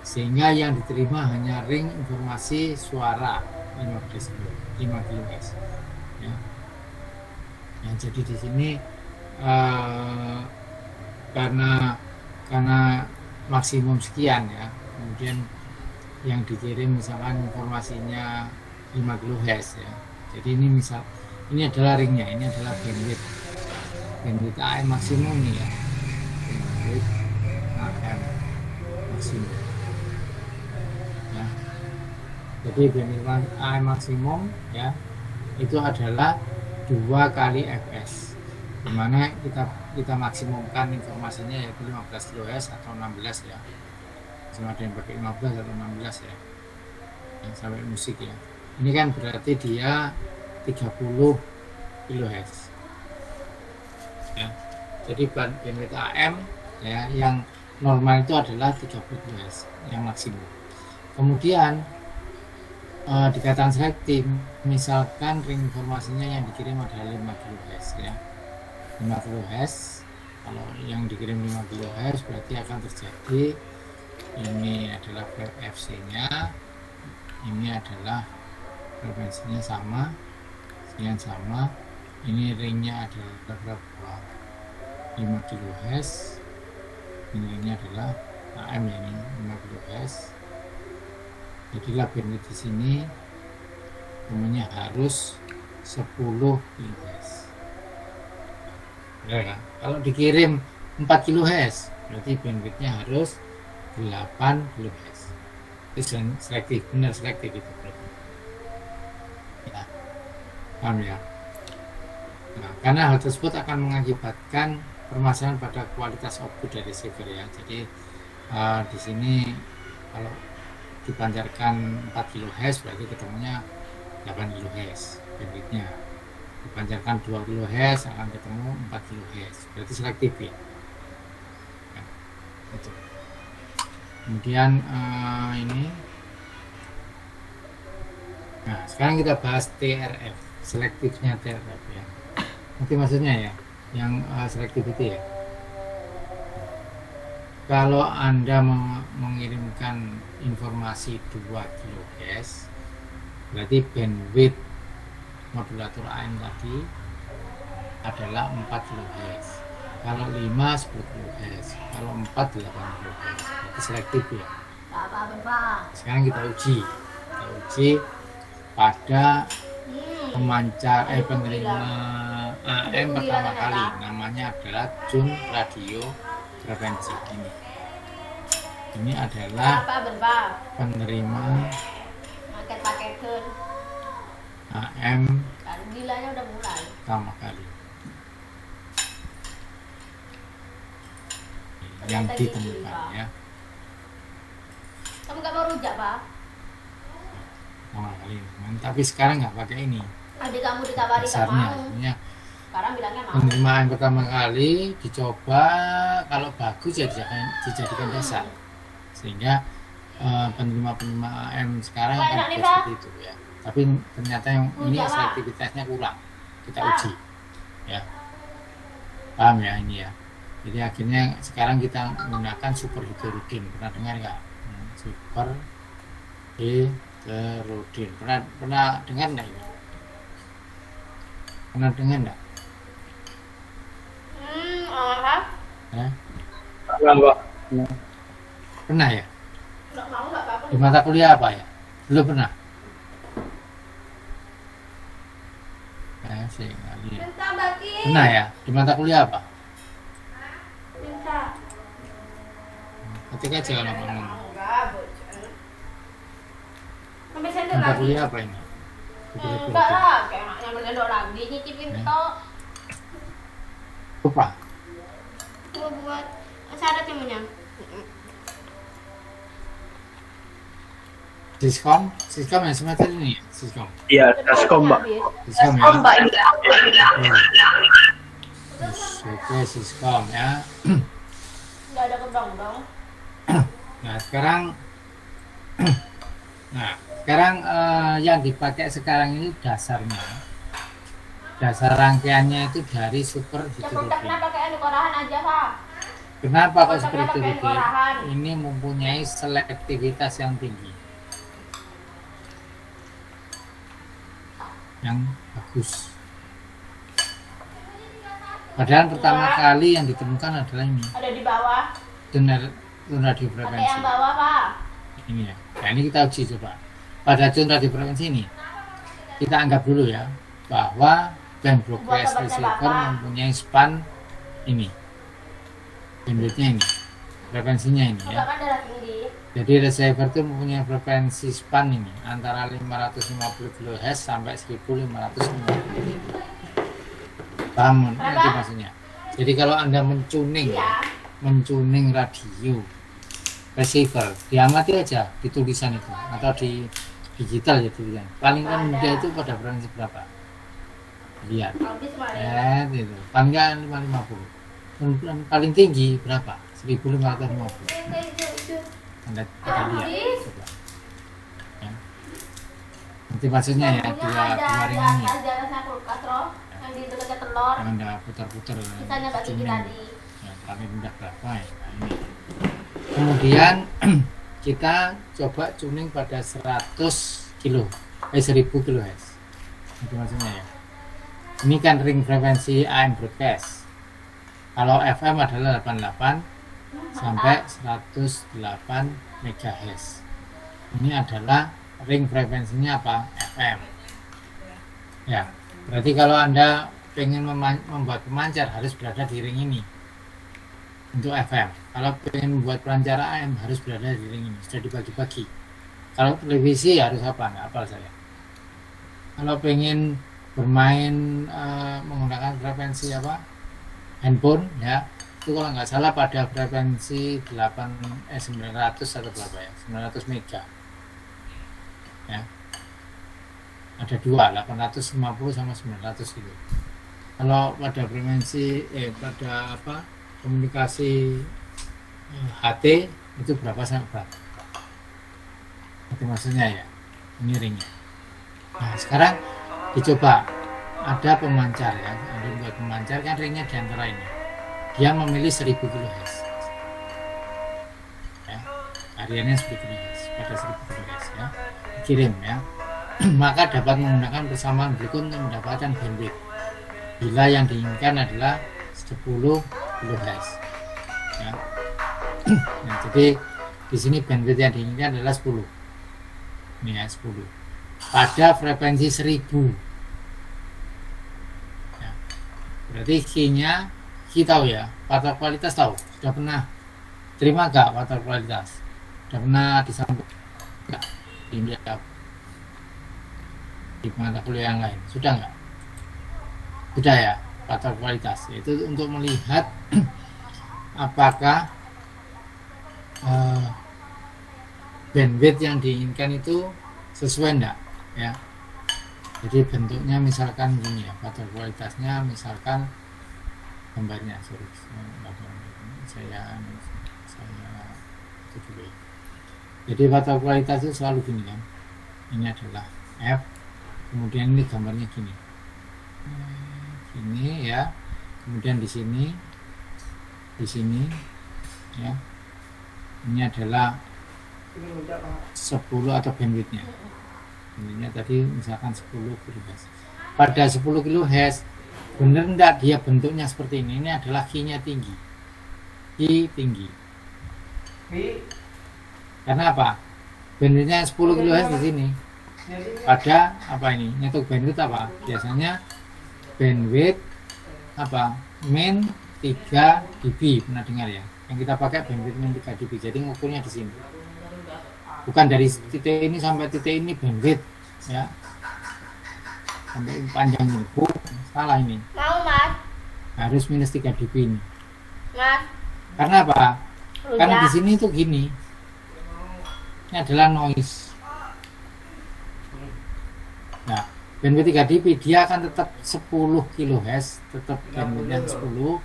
Sehingga yang diterima hanya ring informasi suara 5 kHz. Ya. Nah, jadi di sini karena maksimum sekian ya, kemudian yang dikirim misalkan informasinya 5 kHz ya. Jadi ini adalah ringnya, ini adalah bandwidth AM maksimum nih ya, bandwidth AM maksimum ya. Jadi bandwidth AM maksimum ya, itu adalah 2 kali fs, dimana kita maksimumkan informasinya yaitu 15 kHz atau 16 ya, cuma ada yang pakai 15 atau 16 ya, yang sampai musik ya. Ini kan berarti dia 30 kHz ya. Jadi bandwidth AM ya, yang normal itu adalah 30 kHz yang maksimum. Kemudian dikatakan selektif misalkan ring informasinya yang dikirim adalah 5 kHz ya, 5 kHz. Kalau yang dikirim 5 kHz berarti akan terjadi ini adalah FC nya, ini adalah frekuensinya sama, sekian sama, ini ringnya adalah berapa, 5 kHz, ini ringnya adalah AM ya, ini 5 kHz. Jadilah bandwidth di sini namanya harus 10 kHz. Ya, kalau dikirim 4 kHz berarti bandwidthnya harus 8 kHz. Itu selektif, benar selektif itu berarti. Ya, paham ya? Nah, karena hal tersebut akan mengakibatkan permasalahan pada kualitas output dari receiver ya. Jadi di sini kalau dipancarkan 4 kHz berarti ketemunya 8 kHz bandwidthnya. Dipancarkan 2 kHz akan ketemu 4 kHz. Berarti selektif ya. Nah, itu. Kemudian ini. Nah, sekarang kita bahas TRF, selektifnya TRF ya. Nanti maksudnya ya, yang selektif itu ya. Kalau Anda mengirimkan informasi 2 kHz, berarti bandwidth modulator AM tadi adalah 4 kHz. Kalau 5 10 kHz, kalau 4 8 kHz. Berarti selektif ya. Sekarang kita uji pada penerima AM pertama kali, namanya adalah Jun Radio Frekuensi ini adalah penerima AM pertama kali yang ditemukan ya. Kamu gak mau rujak, Pak? Pertama kali, tapi sekarang nggak pakai ini. Adik kamu ditawari gak Dasarnya mau. artinya Sekarang bilangnya mau. penerimaan pertama kali dicoba, kalau bagus ya dijadikan dasar, sehingga penerima AM sekarang akan seperti itu ya. Tapi ternyata yang ini selektivitasnya kurang, kita uji ya. Paham ya ini ya. Jadi akhirnya sekarang kita menggunakan super heterogen. Pernah dengar nggak? Super heterogen. Pernah dengar nggak ini? Pernah dengar nggak? Ya? Pernah ya? Di mata kuliah apa ya? Belum pernah? Sih nggak lihat. Pernah ya? Di mata kuliah apa? Ketika aja kalau ngomong. Mata kuliah apa ini? Enggak lah, kayak anaknya bergendok lagi, nyicipin tok. Lupa. Buat syarat yang menyang. Siskom yang semester ini ya? Siskom. Iya, Siskom, Mbak. Siskom ya. Mbak ini. Oke, Siskom ya. Enggak ada kedong-dong. Nah, sekarang yang dipakai sekarang ini dasarnya. Dasar rangkaiannya itu dari super heterogen. Kenapa pakai anu korahan aja, Pak? Kenapa kok super heterogen? Ini mempunyai selektivitas yang tinggi. Yang bagus. Padahal pertama kali yang ditemukan adalah ini. Ada di bawah. Radio Pakai frekuensi. yang bawah, Pak. Ini ya. Nah, ini kita uji coba. Pada radio frekuensi ini kita anggap dulu ya bahwa band broadcast receiver mempunyai span ini. Bandwidthnya ini. Frekuensinya ini ya. Kan darah tinggi. Jadi receiver itu mempunyai frekuensi span ini antara 550 kHz sampai 1550. Paham itu maksudnya. Jadi kalau Anda mencuning radio receiver, diamati aja di tulisan itu atau di digital ya tulisan. Paling rendah itu pada frekuensi berapa? Lihat. Itu. Paling nggak 550. Paling tinggi berapa? 1550. Anda lihat coba. Ya. Itu maksudnya ya, dua ring ini. Ada di atasnya kulkas roh, yang di dekatnya telur. Yang Anda putar-putar. Sisanya Mbak Kiki tadi. Ya, kami rendah berapa ya? Nah, ini. Kemudian kita coba tuning pada 100 kilo, 1000 kHz. Itu maksudnya ya. Ini kan ring frekuensi AM broadcast. Kalau FM adalah 88 sampai 108 MHz. Ini adalah ring frekuensinya apa? FM. Ya, berarti kalau Anda pengen membuat pemancar harus berada di ring ini untuk FM. Kalau pengen membuat pelancar AM harus berada di ring ini. Sudah dibagi-bagi. Kalau televisi harus apa? Nggak hafal saya. Kalau pengen bermain menggunakan frekuensi apa? Handphone ya. Itu kalau nggak salah pada frekuensi 900 atau berapa ya? 900 mega. Ya. Ada dua, 850 sama 900 gitu. Kalau pada frekuensi pada apa? Komunikasi HT itu berapa sampai berapa? Itu maksudnya ya. Ini ringnya. Nah, sekarang dicoba ada pemancar ya, ada buat pemancar kan ringnya di antara ini. Dia memilih 1000 kHz. Ya, hariannya 1000 kHz pada 1000 kHz ya. Kirim ya. Maka dapat menggunakan persamaan berikut untuk mendapatkan bandwidth. Bila yang diinginkan adalah 10 kHz. Ya. Nah, jadi di sini bandwidth yang diinginkan adalah 10. Ini ya 10. Pada frekuensi 1000. Ya. Berarti Q-nya kita tahu ya, patok kualitas tahu. Sudah pernah terima gak patok kualitas? Sudah pernah disampaikan enggak? Di mata kuliah yang lain sudah nggak? Sudah ya, patok kualitas itu untuk melihat apakah bandwidth yang diinginkan itu sesuai enggak ya. Jadi bentuknya misalkan gini ya, patok kualitasnya misalkan gambarnya saya itu dulu ya. Jadi patok kualitas itu selalu gini kan, ini adalah F, kemudian ini gambarnya gini ya, kemudian di sini ya, ini adalah 10 atau bandwidthnya. Bandwidthnya tadi misalkan 10 kHz. Pada 10 kHz benar enggak dia bentuknya seperti ini? Ini adalah Q-nya tinggi. Q tinggi. Karena apa? Bandwidthnya 10 kHz di sini. Pada apa ini? Nyetuk bandwidth apa? Biasanya bandwidth apa? Min 3 dB, pernah dengar ya? Yang kita pakai bandwidth min 3 dB. Jadi ngukurnya di sini. Bukan dari titik ini sampai titik ini bandwidth ya. Sampai panjang ini. Salah ini. Mau Mas? Harus minus 3 dB ini. Mas. Karena apa? Karena Ya. di sini tuh gini. Ini adalah noise. Nah, bandwidth 3 dB dia akan tetap 10 kHz, tetap bandwidthnya 10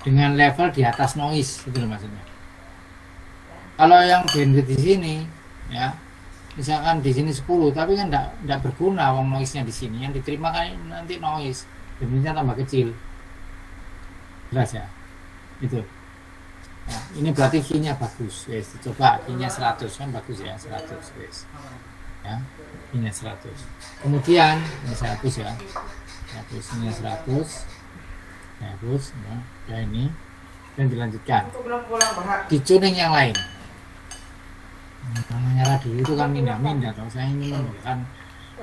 dengan level di atas noise, itu maksudnya. Kalau yang bandwidth di sini ya, misalkan di sini 10 tapi kan enggak berguna wong noise-nya di sini, yang diterima kan nanti noise, bandwidthnya tambah kecil. Jelas ya? Itu. Nah, ini berarti Q-nya bagus. Yes, coba Q-nya 100 kan bagus ya, 100 yes. Ya, Q-nya 100. Kemudian ini 100 ya. 100 ini 100. 100 ya, ini dan dilanjutkan. Di tuning yang lain. Namanya radio itu kan mindah-mindah. Kalau saya ingin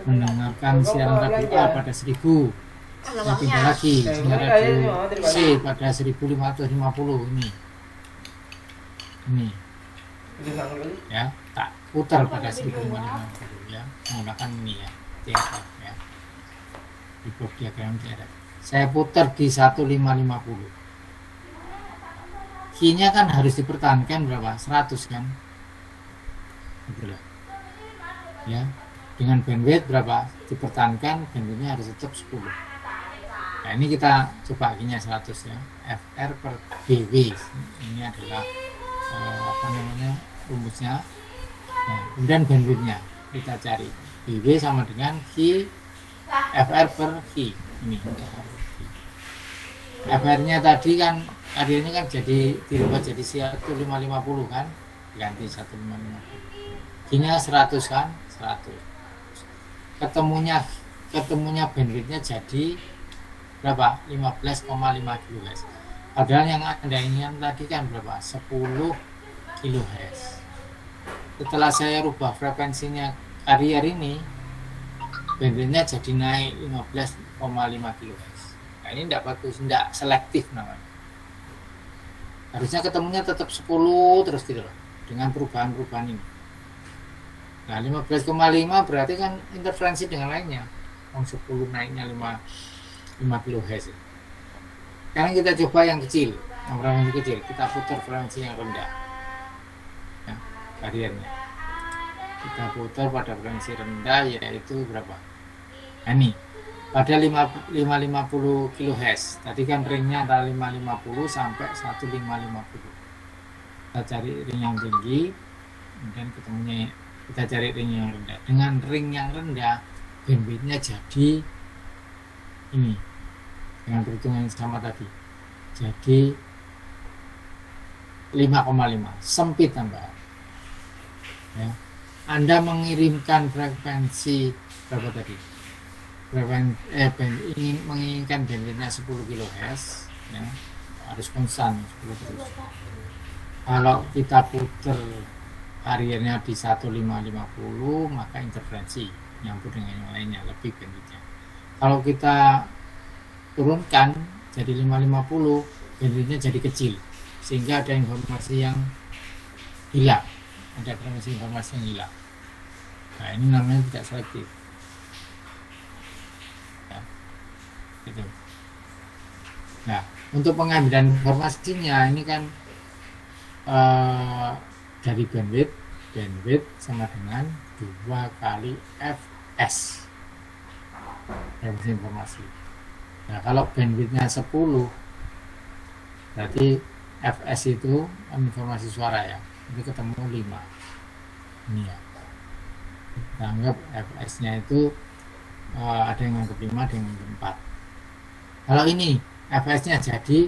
mendengarkan siaran radio A pada 1000. Saya pindah lagi siaran radio C pada 1550 ini ya, tak putar pada 1550 ya, menggunakan ini ya, TRF ya, di blok diagram TRF. Saya putar di 1550. Q-nya kan harus dipertahankan berapa? 100 kan? Itulah. Ya, dengan bandwidth berapa? Dipertahankan bandwidthnya harus tetap 10. Nah, ini kita coba Q-nya 100 ya, FR per BW. Ini adalah apa namanya rumusnya. Nah, kemudian bandwidthnya kita cari BW sama dengan Q FR per Q. Ini FR nya tadi kan kariernya kan jadi dirubah jadi 1550 kan, diganti 1550. Q nya 100 kan, 100. ketemunya bandwidthnya jadi berapa? 15,5 kHz. Padahal yang Anda inginkan tadi kan berapa? 10 kHz. Setelah saya rubah frekuensinya carrier ini, bandwidthnya jadi naik 15,5 kHz. Nah, ini tidak bagus, tidak selektif namanya. Harusnya ketemunya tetap 10 terus gitu loh, dengan perubahan-perubahan ini. Nah, 15,5 berarti kan interferensi dengan lainnya. 10 naiknya 5 kHz. Sekarang kita coba yang kecil, yang frekuensi kecil. Kita putar frekuensi yang rendah. Ya, kariernya. Kita putar pada frekuensi rendah yaitu berapa? Nah, ini pada 550 kHz. Tadi kan ringnya antara 550 sampai 1550. Kita cari ring yang tinggi, kemudian ketemunya kita cari ring yang rendah. Dengan ring yang rendah, bandwidthnya jadi ini, dengan perhitungan yang sama tadi, jadi 5,5, sempit tambah. Ya. Anda mengirimkan frekuensi berapa tadi? Menginginkan bandwidthnya 10 kHz, ya, harus konstan 10 terus. Kalau kita putar kariernya di 1550, maka interferensi nyambung dengan yang lainnya, lebih bandwidthnya. Kalau kita turunkan jadi 550, bandwidthnya jadi kecil, sehingga ada informasi yang hilang, ada informasi yang hilang. Nah, ini namanya tidak selektif. Ya, gitu. Nah, untuk pengambilan informasinya ini kan dari bandwidth sama dengan 2 kali Fs, frekuensi informasi. Nah, kalau bandwidthnya 10, berarti Fs itu informasi suara ya, itu ketemu 5. Ini ya, kita anggap Fs nya itu ada yang anggap 5, ada yang anggap 4. Kalau ini Fs nya jadi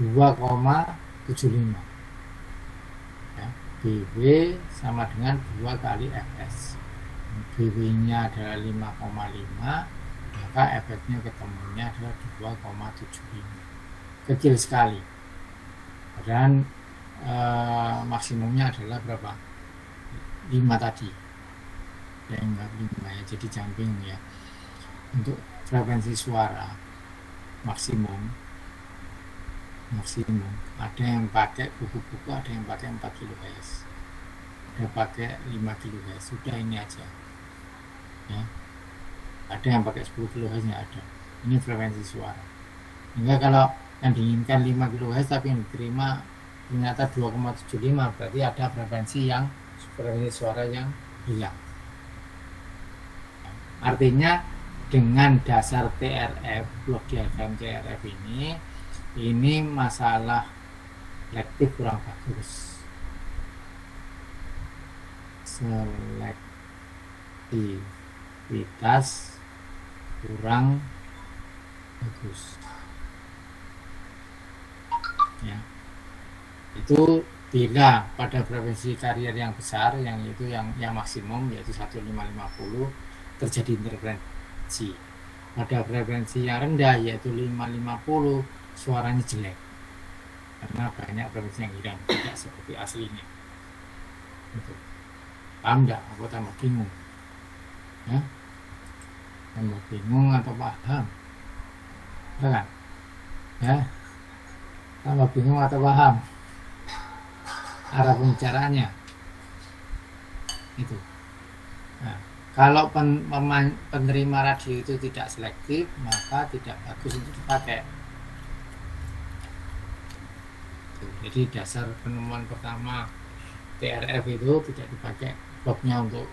2,75 ya, BW sama dengan 2 kali Fs. BW nya adalah 5,5, maka efeknya ketemunya adalah 2,75. Kecil sekali. Dan maksimumnya adalah berapa? 5 tadi. Ya, enggak 5 ya, jadi jumping ya. Untuk frekuensi suara maksimum ada yang pakai buku-buku, ada yang pakai 4 kHz, ada pakai 5 kHz, sudah ini aja ya. Ada yang pakai 10 kHz nya ada. Ini frekuensi suara. Hingga kalau yang diinginkan 5 kHz tapi yang diterima ternyata 2,75, berarti ada frekuensi suara yang hilang. Artinya dengan dasar TRF, blok diagram TRF ini masalah selektif kurang bagus. Selektivitas kurang bagus. Ya. Itu bila pada frekuensi karier yang besar, yang maksimum yaitu 1550, terjadi interferensi. Pada frekuensi yang rendah yaitu 550, suaranya jelek karena banyak frekuensi yang hilang, tidak seperti aslinya. Gitu. Paham nggak? Aku tambah bingung ya? Tambah bingung atau paham? Kan? Ya? Tambah bingung atau paham arah pembicaraannya itu. Nah, kalau penerima radio itu tidak selektif, maka tidak bagus untuk dipakai. Jadi dasar penemuan pertama TRF itu tidak dipakai bloknya untuk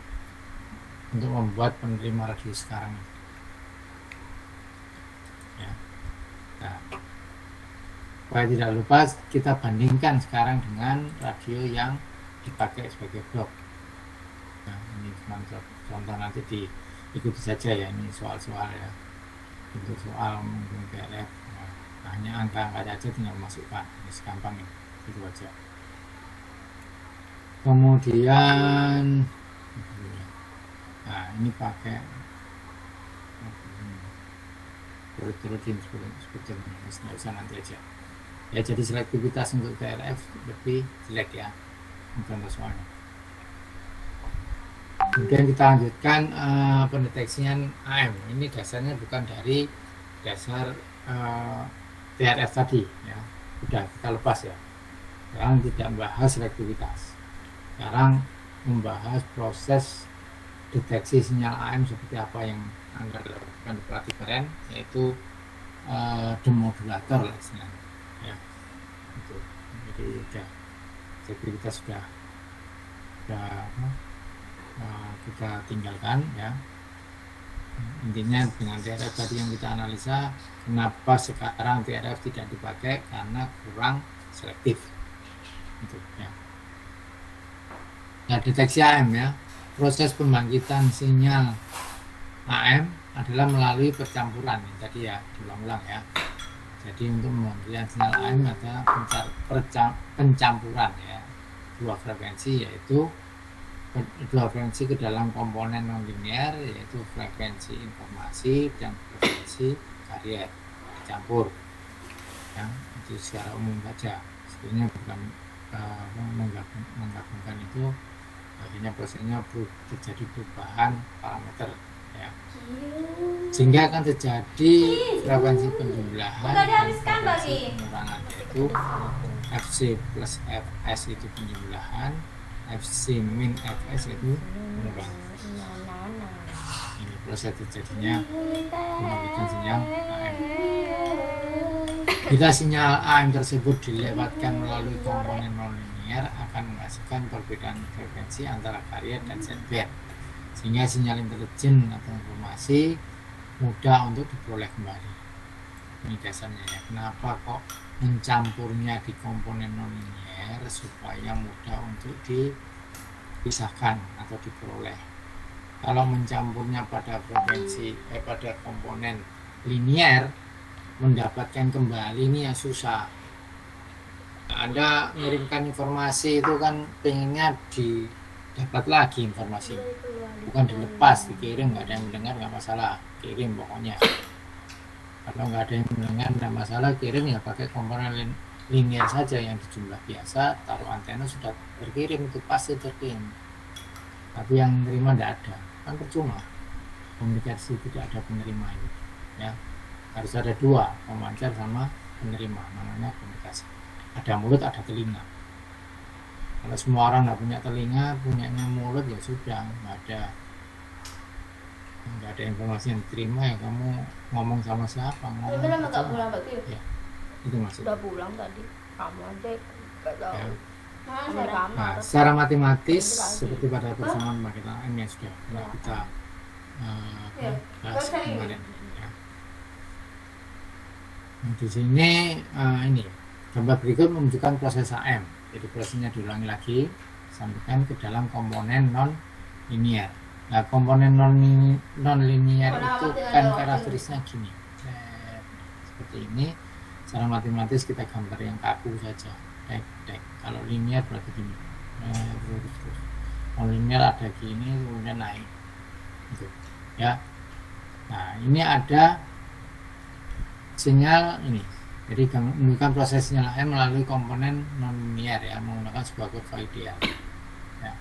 membuat penerima radio sekarang. Ya. Nah, supaya tidak lupa, kita bandingkan sekarang dengan radio yang dipakai sebagai blok. Nah, ini cuma contoh, nanti diikuti saja ya, ini soal-soal ya, bentuk soal mungkin PLF. Nah, hanya angka-angka aja tinggal masukkan, ini segampang ini, itu aja. Kemudian nah ini pakai turutin seperti ini, nggak usah nanti aja ya. Jadi selektivitas untuk TLF lebih jelek ya, contoh soalnya. Kemudian kita lanjutkan pendeteksian AM. Ini dasarnya bukan dari dasar TRF tadi ya, udah kita lepas ya. Sekarang tidak membahas selektivitas, sekarang membahas proses deteksi sinyal AM seperti apa yang Anda lakukan di pelatih keren, yaitu demodulator lah istilahnya ya. Itu. Jadi kita sudah kita tinggalkan ya. Intinya dengan TRF tadi yang kita analisa, kenapa sekarang TRF tidak dipakai, karena kurang selektif itu ya. Nah, deteksi AM ya, proses pembangkitan sinyal AM adalah melalui percampuran tadi ya, diulang-ulang ya. Jadi untuk membangkitkan sinyal AM ada pencampuran ya, dua frekuensi, yaitu dua frekuensi ke dalam komponen nonlinear, yaitu frekuensi informasi dan frekuensi carrier dicampur ya. Itu secara umum saja, sebenarnya bukan menggabungkan itu, akhirnya prosesnya terjadi perubahan parameter ya, sehingga akan terjadi frekuensi penjumlahan dan frekuensi pengurangan, yaitu FC plus Fs itu penjumlahan, FC min Fs itu pengurangan. Ini proses terjadinya pembangkitan sinyal AM. Bila sinyal AM tersebut dilewatkan melalui komponen nonlinear, akan menghasilkan perbedaan frekuensi antara carrier dan sideband, sehingga sinyal intelijen atau informasi mudah untuk diperoleh kembali. Ini dasarnya ya, kenapa kok mencampurnya di komponen nonlinear, supaya mudah untuk dipisahkan atau diperoleh. Kalau mencampurnya pada frekuensi pada komponen linear, mendapatkan kembali ini yang susah. Anda mengirimkan informasi itu kan pengennya didapat lagi informasi, bukan dilepas, dikirim, nggak ada yang mendengar nggak masalah, kirim pokoknya. Kalau nggak ada yang mendengar nggak masalah, kirim ya pakai komponen linear saja yang dijumlah biasa, taruh antena sudah terkirim, itu pasti terkirim. Tapi yang menerima nggak ada, kan percuma, komunikasi tidak ada penerima itu ya. Harus ada dua, pemancar sama penerima, namanya komunikasi. Ada mulut, ada telinga. Kalau semua orang nggak punya telinga, punyanya mulut, ya sudah, nggak ada informasi yang diterima, ya kamu ngomong sama siapa? Ngomong Tapi lama gak pulang berarti? Ya, itu maksudnya. Udah pulang tadi, kamu aja gak tahu. Ya. Nah, Secara matematis seperti pada persamaan pembangkitan AM yang sudah pernah kita bahas kemarin. Ya. Nah, di sini ini gambar berikut menunjukkan proses AM. Jadi prosesnya diulangi lagi, sampaikan ke dalam komponen non linear. Nah, komponen non linear itu kan karakteristiknya gini, seperti ini. Secara matematis kita gambar yang kaku saja, dek. Kalau linear berarti gini, terus. Non linear ada gini, kemudian naik, gitu ya. Nah, ini ada sinyal ini. Jadi menunjukkan proses sinyal AM melalui komponen non-linear ya, menggunakan sebuah kurva ideal. Ya.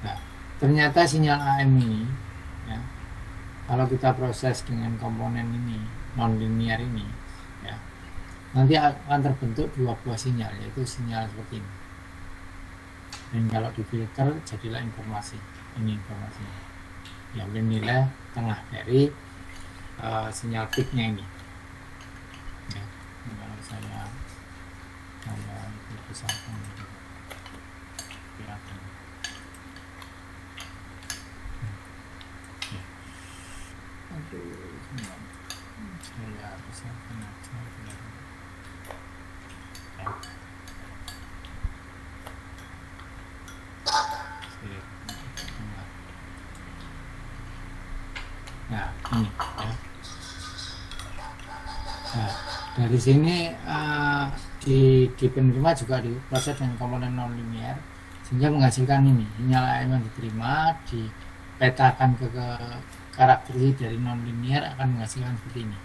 Nah, ternyata sinyal AM ini, ya, kalau kita proses dengan komponen ini non-linear ini, ya, nanti akan terbentuk dua buah sinyal, yaitu sinyal seperti ini. Dan kalau difilter jadilah informasi. Ini informasinya. Diambil nilai tengah dari sinyal peaknya ini. Ya. Kalau saya itu besarkan kelihatan. Aduh, saya besarkan aja kelihatan. Ya. ini ya. Nah, dari sini di penerima juga diproses dengan komponen non-linear sehingga menghasilkan ini sinyal AM yang diterima dipetakan ke karakteristik dari non-linear akan menghasilkan seperti ini.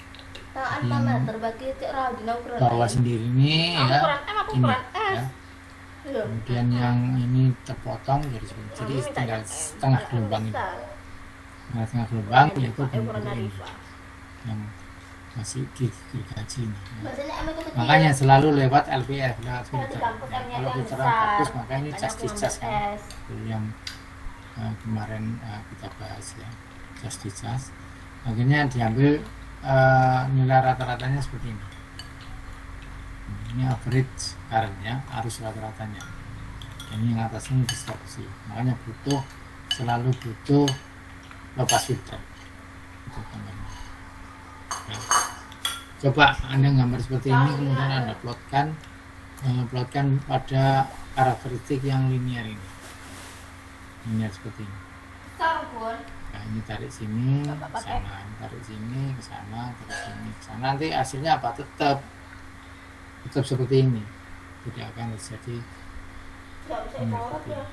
Taan pamer terbagi cek rajin ukuran Bawah sendiri ini ya Ukuran M apa ini ukuran S? ya. Iya. Kemudian yang ini terpotong jadi seperti jadi tinggal setengah gelombang ini. Nah, setengah gelombang yaitu ukuran bentuk ini Arifah. yang masih digaji ini ya. Maksudnya M itu kecil. Makanya selalu lewat LPF lewat Kalau di filter. kampus Ya, M-nya kalau yang filteran besar. bagus maka ini Banyak cas di cas kan mengambil S. itu yang kemarin kita bahas ya cas di cas. Akhirnya diambil nilai rata-ratanya seperti ini. Ini average currentnya arus rata-ratanya. Ini yang atasnya distorsi. Makanya selalu butuh lepas filter. Itu gambarnya. Ya. Coba Anda gambar seperti ini kemudian Anda plotkan pada karakteristik yang linear ini. Linear seperti ini. Besar pun. Nah, ini tarik sini ke sana, ini tarik sini ke sana, tarik sini ke sana. Nanti hasilnya apa? Tetap seperti ini. Tidak akan terjadi Nggak bisa disorot ya.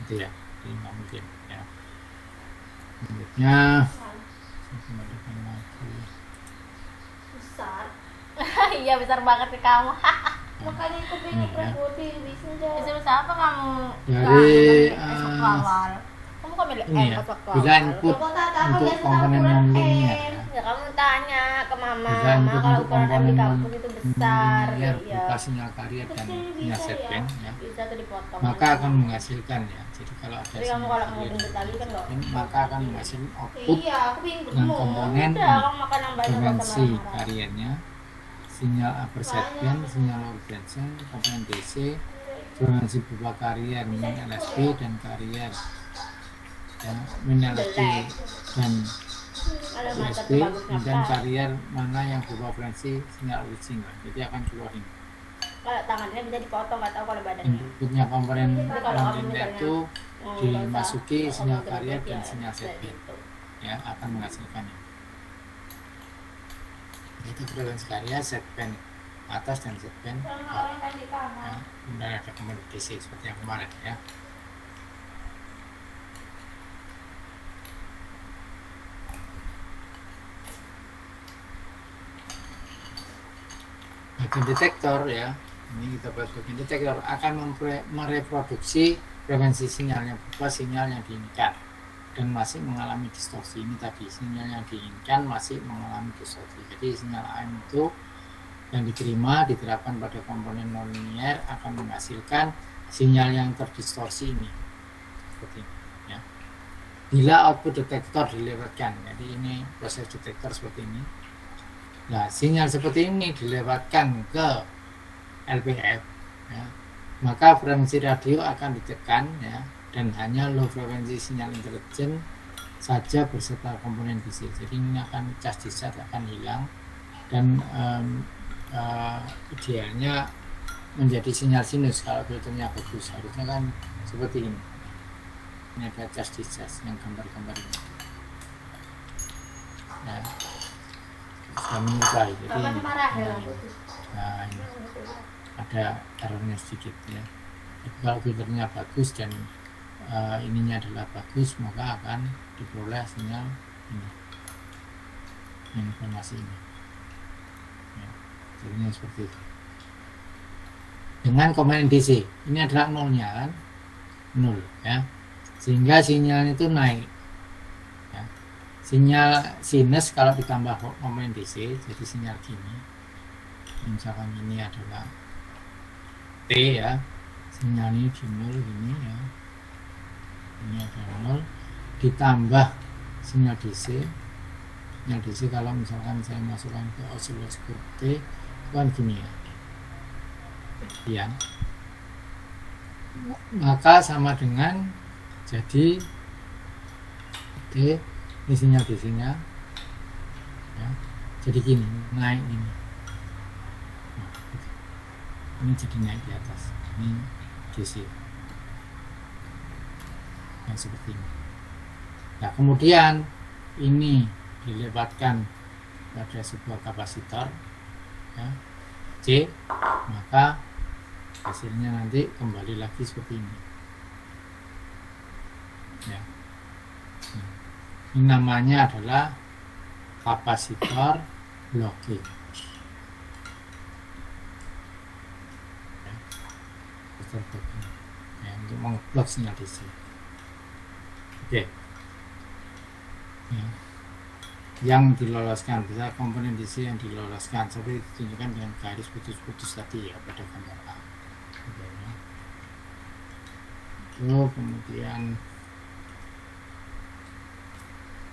itu ya. Ini nggak mungkin ya. Selanjutnya saya kembalikan lagi. Besar. Iya besar banget ke kamu. Makanya aku pengen Ini ya. ukuran body bisa aja. Disuruh siapa kamu? Dari, Kamu esok awal. Kamu kok milih Ini M ya, esok bila awal? input Kalau kata aku untuk biasa komponen ukuran non-linear M. ya. Ya kamu tanya ke mama, Bisa mama input kalau untuk ukuran M di komponen kampus itu besar. non-linear Iya. berupa sinyal carrier dan Kecil sinyal bisa setband ya. Bisa tuh dipotong. Maka akan menghasilkan ya. Jadi kalau ada Tapi kamu kalau mau jemput lagi kan nggak? maka akan menghasilkan output Iya, aku pengen dengan ketemu. komponen Udah, kamu makan yang banyak nggak usah frekuensi marah-marah. carriernya, sinyal upper sideband, sinyal lower sideband, komponen DC, frekuensi berupa carrier min LSB dan carrier ya, min LSB dan Ada mata USB tuh bagusnya dan Pak. carrier mana yang berupa frekuensi sinyal original. Jadi akan keluar ini. Kalau tangannya bisa dipotong, nggak tahu kalau badannya. Inputnya komponen Jadi kalau kamu non-linear misalnya itu mau dimasuki nggak usah sinyal ngomong carrier gendut dan ya, sinyal kayak setband gitu. ya akan menghasilkan ini. Itu frekuensi carrier, setband atas dan setband bawah. Orang kan di kamar. Ya, kemudian ada komponen DC seperti yang kemarin ya. Bagian detektor ya, ini kita bahas bagian detektor akan mereproduksi frekuensi sinyalnya berupa sinyal yang diinginkan dan masih mengalami distorsi. Ini tadi sinyal yang diinginkan masih mengalami distorsi. Jadi sinyal AM itu yang diterima diterapkan pada komponen nonlinear akan menghasilkan sinyal yang terdistorsi ini seperti ini ya. Bila output detektor dilewatkan, jadi ini proses detektor seperti ini. Nah, sinyal seperti ini dilewatkan ke LPF ya, maka frekuensi radio akan ditekan ya, dan hanya low frekuensi sinyal intelijen saja berserta komponen DC. Jadi ini akan cas di cas akan hilang dan idealnya menjadi sinyal sinus kalau filternya bagus. Harusnya kan seperti ini. Ini ada cas di cas yang gambar-gambar ini. Ya. Sudah menyerupai. Jadi Kapan ini. marah ya? Nah, ini ada errornya sedikit ya. Jadi kalau filternya bagus dan ininya adalah bagus, maka akan diperoleh sinyal ini, informasi ini ya, jadinya seperti itu dengan komponen DC. Ini adalah nolnya kan, 0 ya, sehingga sinyalnya itu naik ya. Sinyal sinus kalau ditambah komponen DC jadi sinyal gini. Misalkan ini adalah T ya, sinyal ini di 0 gini ya, ini ada 0 ditambah sinyal DC. Sinyal DC kalau misalkan saya masukkan ke osiloskop T itu kan gini ya, ya, maka sama dengan jadi D, ini sinyal DC nya ya, jadi gini naik ini. Nah, gitu. Ini jadi naik di atas, ini DC yang seperti ini. Nah kemudian ini dilewatkan pada sebuah kapasitor ya, C, maka hasilnya nanti kembali lagi seperti ini ya. Ini namanya adalah kapasitor blocking ya, kapasitor blocking ya, untuk mengeblok sinyal DC. Oke ya. Yang diloloskan, bisa komponen DC yang diloloskan seperti ditunjukkan dengan garis putus-putus tadi ya pada gambar A. Oke, ya. Itu kemudian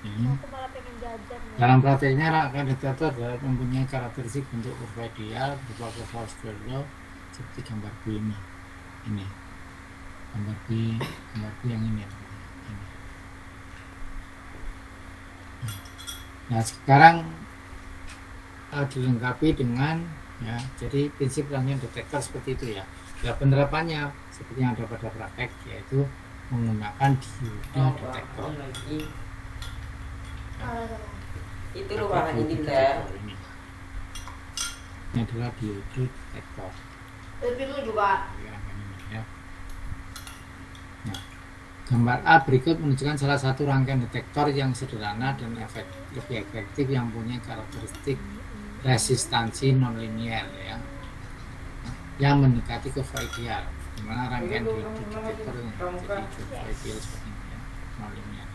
ini Aku malah pengen jajan nih. dalam prakteknya rangkaian detektor adalah mempunyai karakteristik bentuk kurva ideal berupa kurva square law seperti gambar B ini. Ini gambar B yang ini. Nah sekarang dilengkapi dengan ya, jadi prinsip rangkaian detektor seperti itu ya. Ya penerapannya seperti yang ada pada praktek yaitu menggunakan dioda detektor. Itu ruangan ini Dioda lah. detektor ini. Ini adalah dioda detektor. Lebihmu juga. Ya, ini, ya. Nah, gambar A berikut menunjukkan salah satu rangkaian detektor yang sederhana dan lebih efektif yang punya karakteristik resistansi nonlinear ya, yang mendekati kurva ideal. Di mana rangkaian dioda detektor ini jadi kurva ideal seperti ini ya, nonlinear.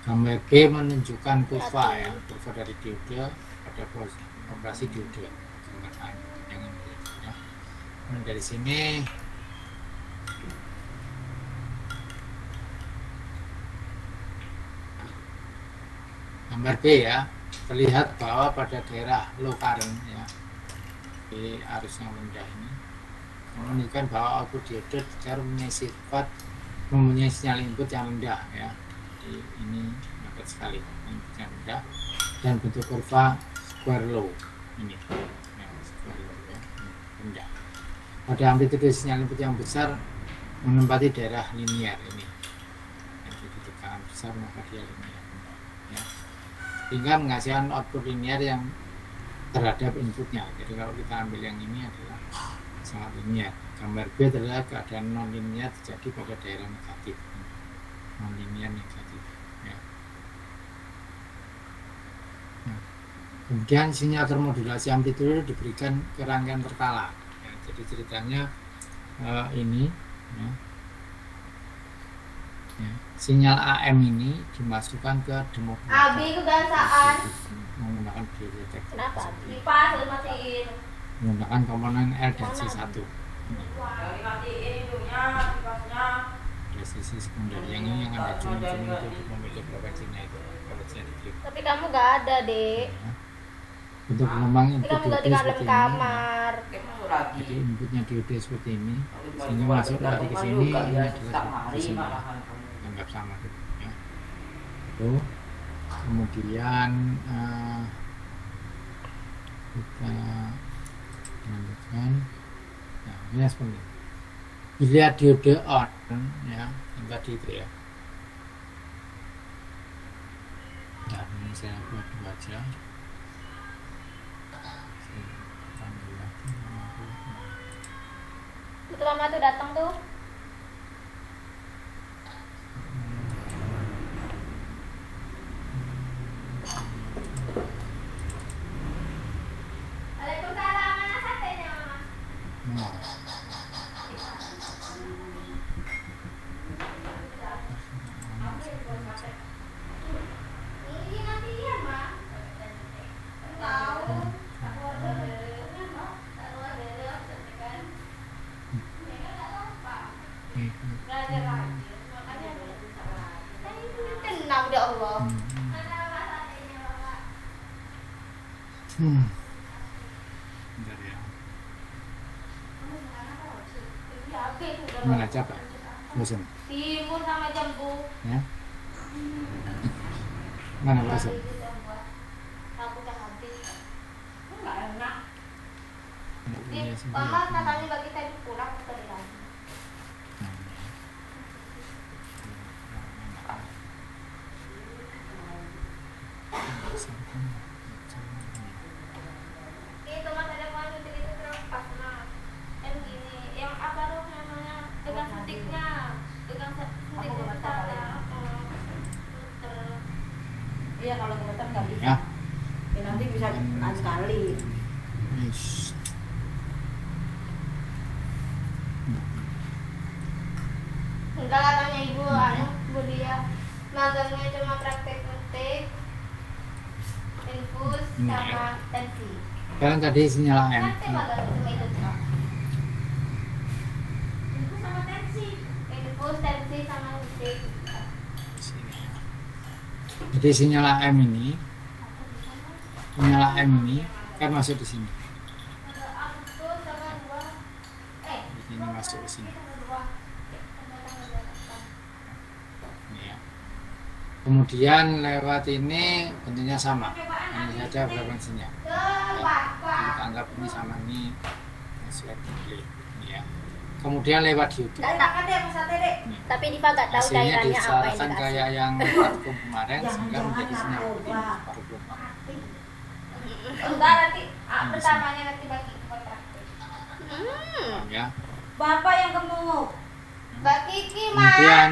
Gambar B menunjukkan kurva ya, kurva dari dioda pada operasi dioda. Gambar A yang ini ya. Nah, dari sini gambar B ya, terlihat bahwa pada daerah low current ya, di arus yang rendah ini menunjukkan bahwa output dioda mempunyai sinyal input yang rendah ya. Jadi ini dapat sekali input yang rendah dan bentuk kurva square law ini ya, square law ya, rendah. Pada amplitude sinyal input yang besar menempati daerah linear ini. Jadi tekanan besar maka dia linear ya. Sehingga menghasilkan output linear yang terhadap inputnya. Jadi kalau kita ambil yang ini adalah sangat linear. Gambar B adalah keadaan non linear terjadi pada daerah negatif, non linear negatif ya. Nah, kemudian sinyal termodulasi amplitude diberikan ke rangkaian terkala ya. Jadi ceritanya ini ya. Ya, sinyal AM ini dimasukkan ke demodulator Abi kebiasaan. menggunakan detektor Kenapa? Kipas lu matiin. menggunakan komponen L dan C1. Dari matiin hidungnya, kipasnya. Ada sisi sekunder yang ini yang ada cumi-cumi itu untuk memilih frekuensinya itu frekuensinya diklik Tapi kamu gak ada, Dek. ya. Untuk gelombang Tapi input kamu gak dioda di dalam seperti ini ya. kamar. Kayak masuk lagi. Jadi inputnya dioda seperti ini Sehingga sehingga masuk lagi ke sini ini adalah di sini malahan kamu. anggap sama gitu ya. Itu kemudian kita lanjutkan. Nah ini seperti ini. Bila diode on ya yang tadi itu ya. Nah ini saya buat dua aja. Saya panggil lagi nama Itu mama tuh datang tuh. Waalaikumsalam, mana satenya, Mama? Nah, Ini nanti ya, Ma. Tahu. Belajar lagi. Makanya tenang ya Allah. bentar ya. Habis udah. Gimana capek? Bosan? Timun sama jambu. Ya? Mana bosan? Aku udah habis. Enggak enak. Nggak punya sendiri. Mama katanya bagi saya pulang ke lagi. Nah, Itu mas ada mau syuting itu terus pas mas. Kan gini, yang apa tuh namanya? Pegang suntiknya, pegang suntik utara. Iya kalau gemeter nggak bisa. Ya. Ya, nanti bisa sekali. Yes. Enggak katanya ibu, Bu dia magangnya cuma praktek suntik, infus sama tensi. Sekarang tadi sinyal AM. Praktek magang cuma itu cuma. Infus sama tensi. Infus, tensi sama suntik. Sini. Jadi sinyal AM ini kan masuk di sini. Agustus sama 2. Jadi ini masuk di sini. Ini ya. Kemudian lewat ini tentunya sama. Ini saja frekuensinya. Kita anggap ini sama ini sesuai delay. Ini ya. Kemudian lewat YouTube. Tapi Diva gak tahu Hasilnya cairannya apa yang disalahkan dikasih. kayak yang vakum kemarin sehingga menjadi sinyal putih vakum. Enggak nanti pertamanya nanti bagi buat praktek. Paham ya. Bapak yang gemuk. Mbak Kiki Kemudian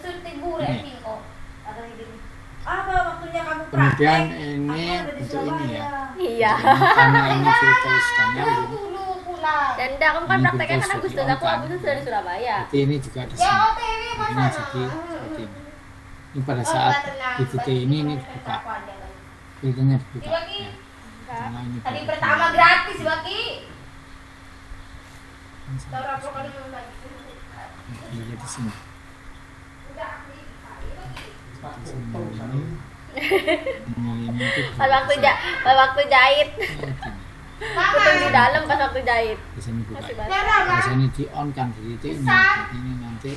suntik bure Ini. Pingko. Ada ini. Apa waktunya kamu praktek? kemudian ini Aku ada di untuk ini ya. Iya. Karena ini filter nyambung. Dulu pulang. Dan aku kan Ini prakteknya kan betul Agustus, sudah aku diangkat. Agustus dari Surabaya. Jadi ini juga di Ya sini. OTW Ini masa. jadi seperti ini. Ini pada saat di titik ini dibuka. Filternya dibuka. Dibagi. Ya. Karena ini Tadi filter. pertama gratis Bagi. Tahu apa kali mau bagi. Ini di sini. Udah bagi. Di sini ini itu Pas waktu jahit, aku tuh di dalam pas waktu jahit. di sini buka. Masih Ya. basah. Di sini di on kan di titik ini. Jadi ini nanti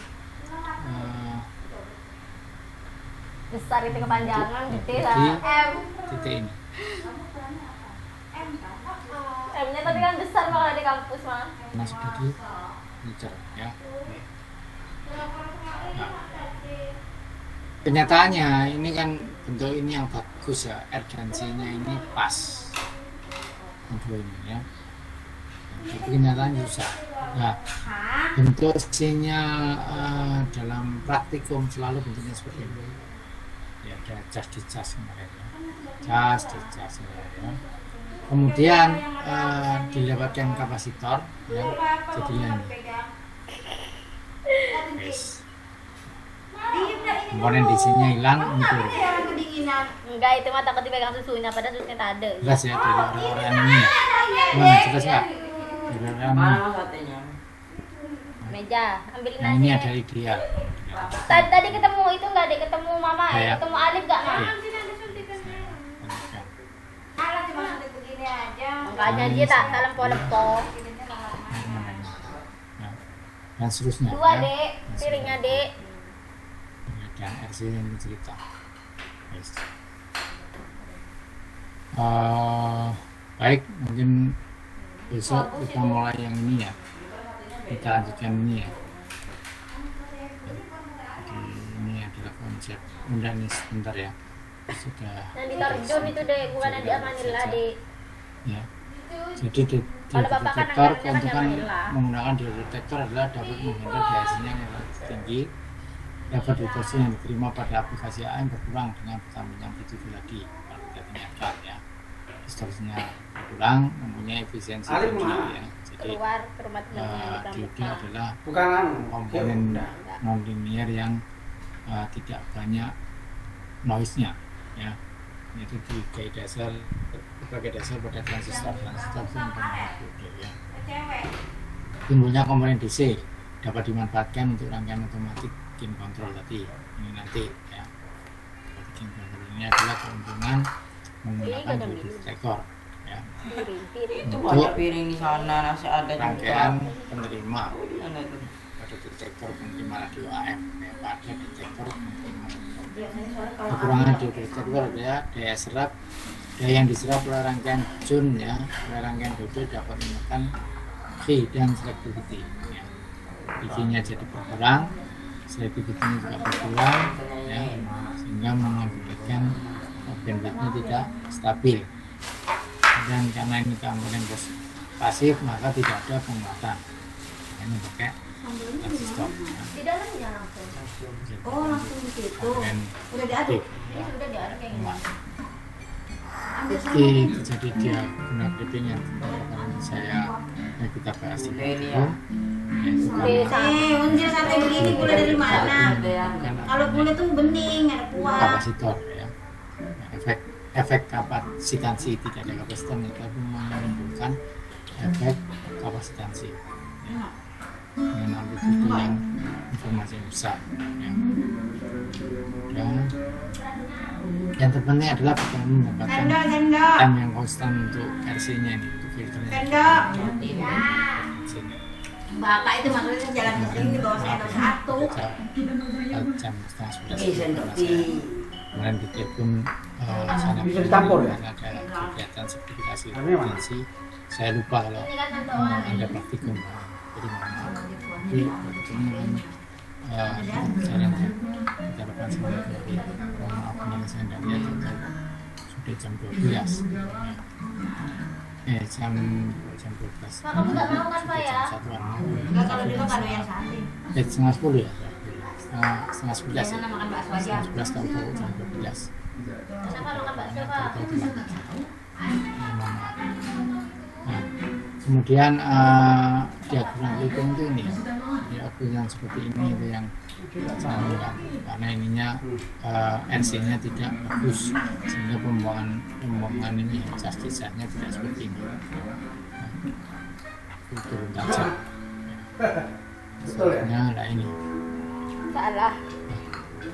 Besar itu kepanjangan, gede Jadi, lah. titik ini. M-nya tapi kan besar malah di kampus mah. Nah sudah di meter ya. Kenyataannya ini kan bentuk ini yang bagus ya, R dan C-nya ini pas. Kedua ini ya. Tapi kenyataannya susah. Nah, bentuk sinyal dalam praktikum selalu bentuknya seperti ini. Ya, ada cas di cas kemarin ya. Cas di cas ya. Kemudian dilewatkan kapasitor ya, jadinya ini. Yes. Komponen DC-nya hilang, ini turun. Enggak, itu mah takut dipegang susunya, padahal susunya tak ada. Jelas ya dari orang-orang ini ya. Mana jelas nggak? Dari orang ini. Mana satenya? Meja, ambilin Nah ini nasi. ada ideal. Tadi ketemu itu enggak deh, ketemu mama, Ya. ketemu Alif enggak mah? Iya. Alah cuma suntik begini aja. Makanya dia tak lempo-lempo. Nah, dan seterusnya. Dua ya. dek, piringnya dek. Dan RC yang cerita. Yes. Baik, mungkin besok kita mulai yang ini ya. Kita lanjutkan ini ya. Jadi ini adalah konsep. Udah nih sebentar ya. Sudah. Yang di Tarjun itu dek, bukan yang di Amanillah dek. Ya. Jadi di Kalau Bapak kan detektor anggarannya kan keuntungan Amanillah. menggunakan detektor adalah dapat menghandle biasanya yang relatif tinggi, dapat deteksi yang diterima pada aplikasi AM berkurang dengan bertambahnya amplitude tadi kalau kita tingkatkan ya. Distorsinya berkurang, mempunyai efisiensi Alif tinggi mana? ya. Jadi Keluar ke rumah temannya di diode Pramuka. adalah Bukan anu. komponen non-linear yang tidak banyak noise-nya ya. Itu sebagai dasar pada transistor yang mempunyai diode ya. Timbulnya komponen DC dapat dimanfaatkan untuk rangkaian otomatis gain control tadi. Ini nanti ya. Gain control ini adalah keuntungan menggunakan diode detektor ya. Itu Untuk banyak piring di sana nasi ada rangkaian penerima Mana itu? pada detektor penerima radio AM ya, pada detektor penerima radio. Biasanya soalnya kalau Kekurangan di detektor adalah daya serap, daya yang diserap oleh rangkaian Joule ya, oleh rangkaian diode dapat menekan V dan selectivity ya. V-nya jadi berkurang, selectivity-nya juga berkurang ya, sehingga mengakibatkan bandwidthnya tidak stabil. Dan karena ini komponen pasif maka tidak ada penguatan. Ini pakai transistor. Di dalamnya langsung. Oh, langsung di situ. Komponen Udah diaduk. Ini sudah diaduk kayak gini. Oke, jadi dia guna clipping yang saya kita bahas di video. Unjil santai begini gula dari mana? Kalau gula tuh bening, ada kuah. Kapasitor ya. Efek kapasitansi tidak ada kapasitansi tapi menimbulkan efek kapasitansi ya. Dengan amplitude yang informasi besar ya. Dan yang terpenting adalah kita mendapatkan time yang konstan untuk RC-nya ini, untuk filternya. Sendok. Sini. Bapak itu maksudnya jalan ke sini di bawah sendok satu. Jam setengah 11. Sendok di Kemudian di telepon sana bisa ditampur ya? ada kegiatan sertifikasi kompetensi. Saya lupa kalau ada praktikum. Jadi mohon maaf. Tapi kebetulan saya nanti kita depan semuanya dari mohon maaf yang saya tidak lihat atau sudah jam 12. Jam 12. Pak, kamu nggak mau kan Pak ya? Jam 1-an. Enggak, kalau dulu kan doyan sate. Setengah 10 ya? Setengah 11 ya? Biasanya makan bakso aja. Setengah 11 tahu jam 12. Kenapa makan bakso Pak? Nah, kemudian diagram hitung itu ini ya, diagram yang seperti ini itu yang saya lakukan karena ininya NC-nya tidak bagus sehingga pembuangan ini jastisnya tidak seperti ini. Nah, turun tajam. Sebenarnya lah ini. Salah.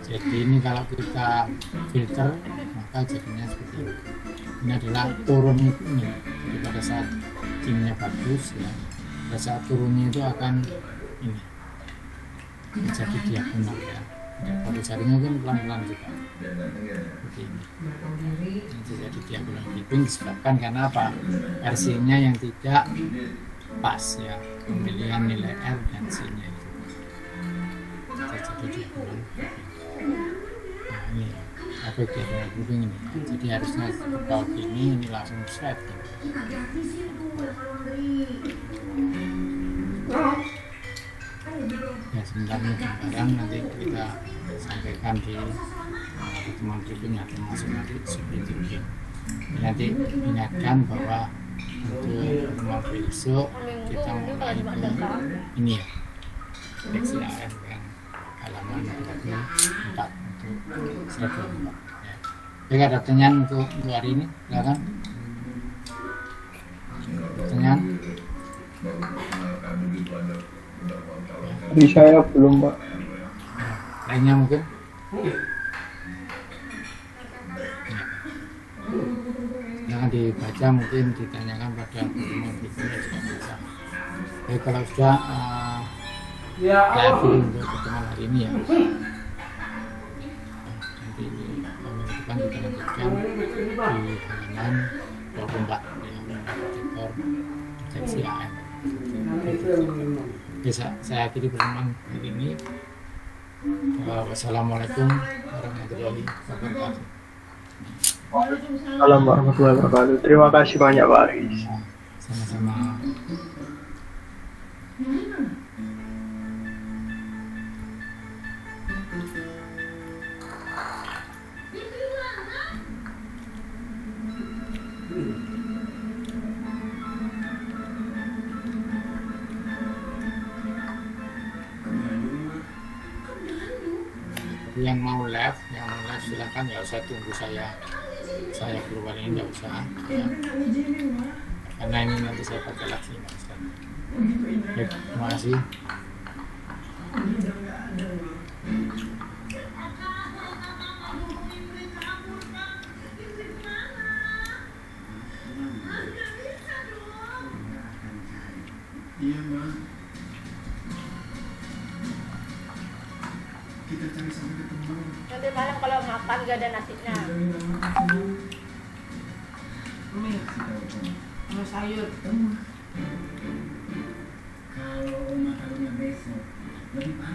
Jadi ini kalau kita filter maka jadinya seperti ini. Ini adalah turun ini. Jadi pada saat kimia bagus ya, pada saat turunnya itu akan ini menjadi diagonal ya. Pada jaringnya kan pelan-pelan juga. Seperti ini. Ini jadi diagonal clipping disebabkan karena apa? RC-nya yang tidak pas ya, pemilihan nilai R dan C-nya itu. Jadi diagonal. Nah ini efek diagonal clipping ini. Jadi harusnya kalau gini ini langsung set. Ya sebentar ini gambaran nanti kita sampaikan di pertemuan berikutnya termasuk nanti seperti ini. Nanti ingatkan bahwa untuk pertemuan besok kita mulai ini ya seleksi AM yang halaman 24 untuk slide 24 ya. Oke, ada pertanyaan untuk hari ini? Silakan. Pertanyaan? Di saya belum, Pak. Lainnya mungkin? Jangan dibaca, mungkin ditanyakan pada pertemuan berikutnya juga bisa. Oke, kalau sudah live untuk pertemuan hari ini ya. Nanti minggu depan kita lanjutkan di halaman 24 ya, protektor deteksi AM. Bisa saya akhiri pertemuan hari ini. Wassalamualaikum warahmatullahi wabarakatuh. Assalamualaikum warahmatullahi wabarakatuh. Terima kasih banyak, Pak Aris. Sama-sama. Yang mau live silakan, ya usah tunggu saya keluar ini, nggak usah ya. Karena ini nanti saya pakai lagi Mas. Baik, terima kasih. Iya, Bang. Kita cari sampai ketemu. Nanti malam kalau makan gak ada nasinya. Sama sayur. Kalau makannya besok lebih panas.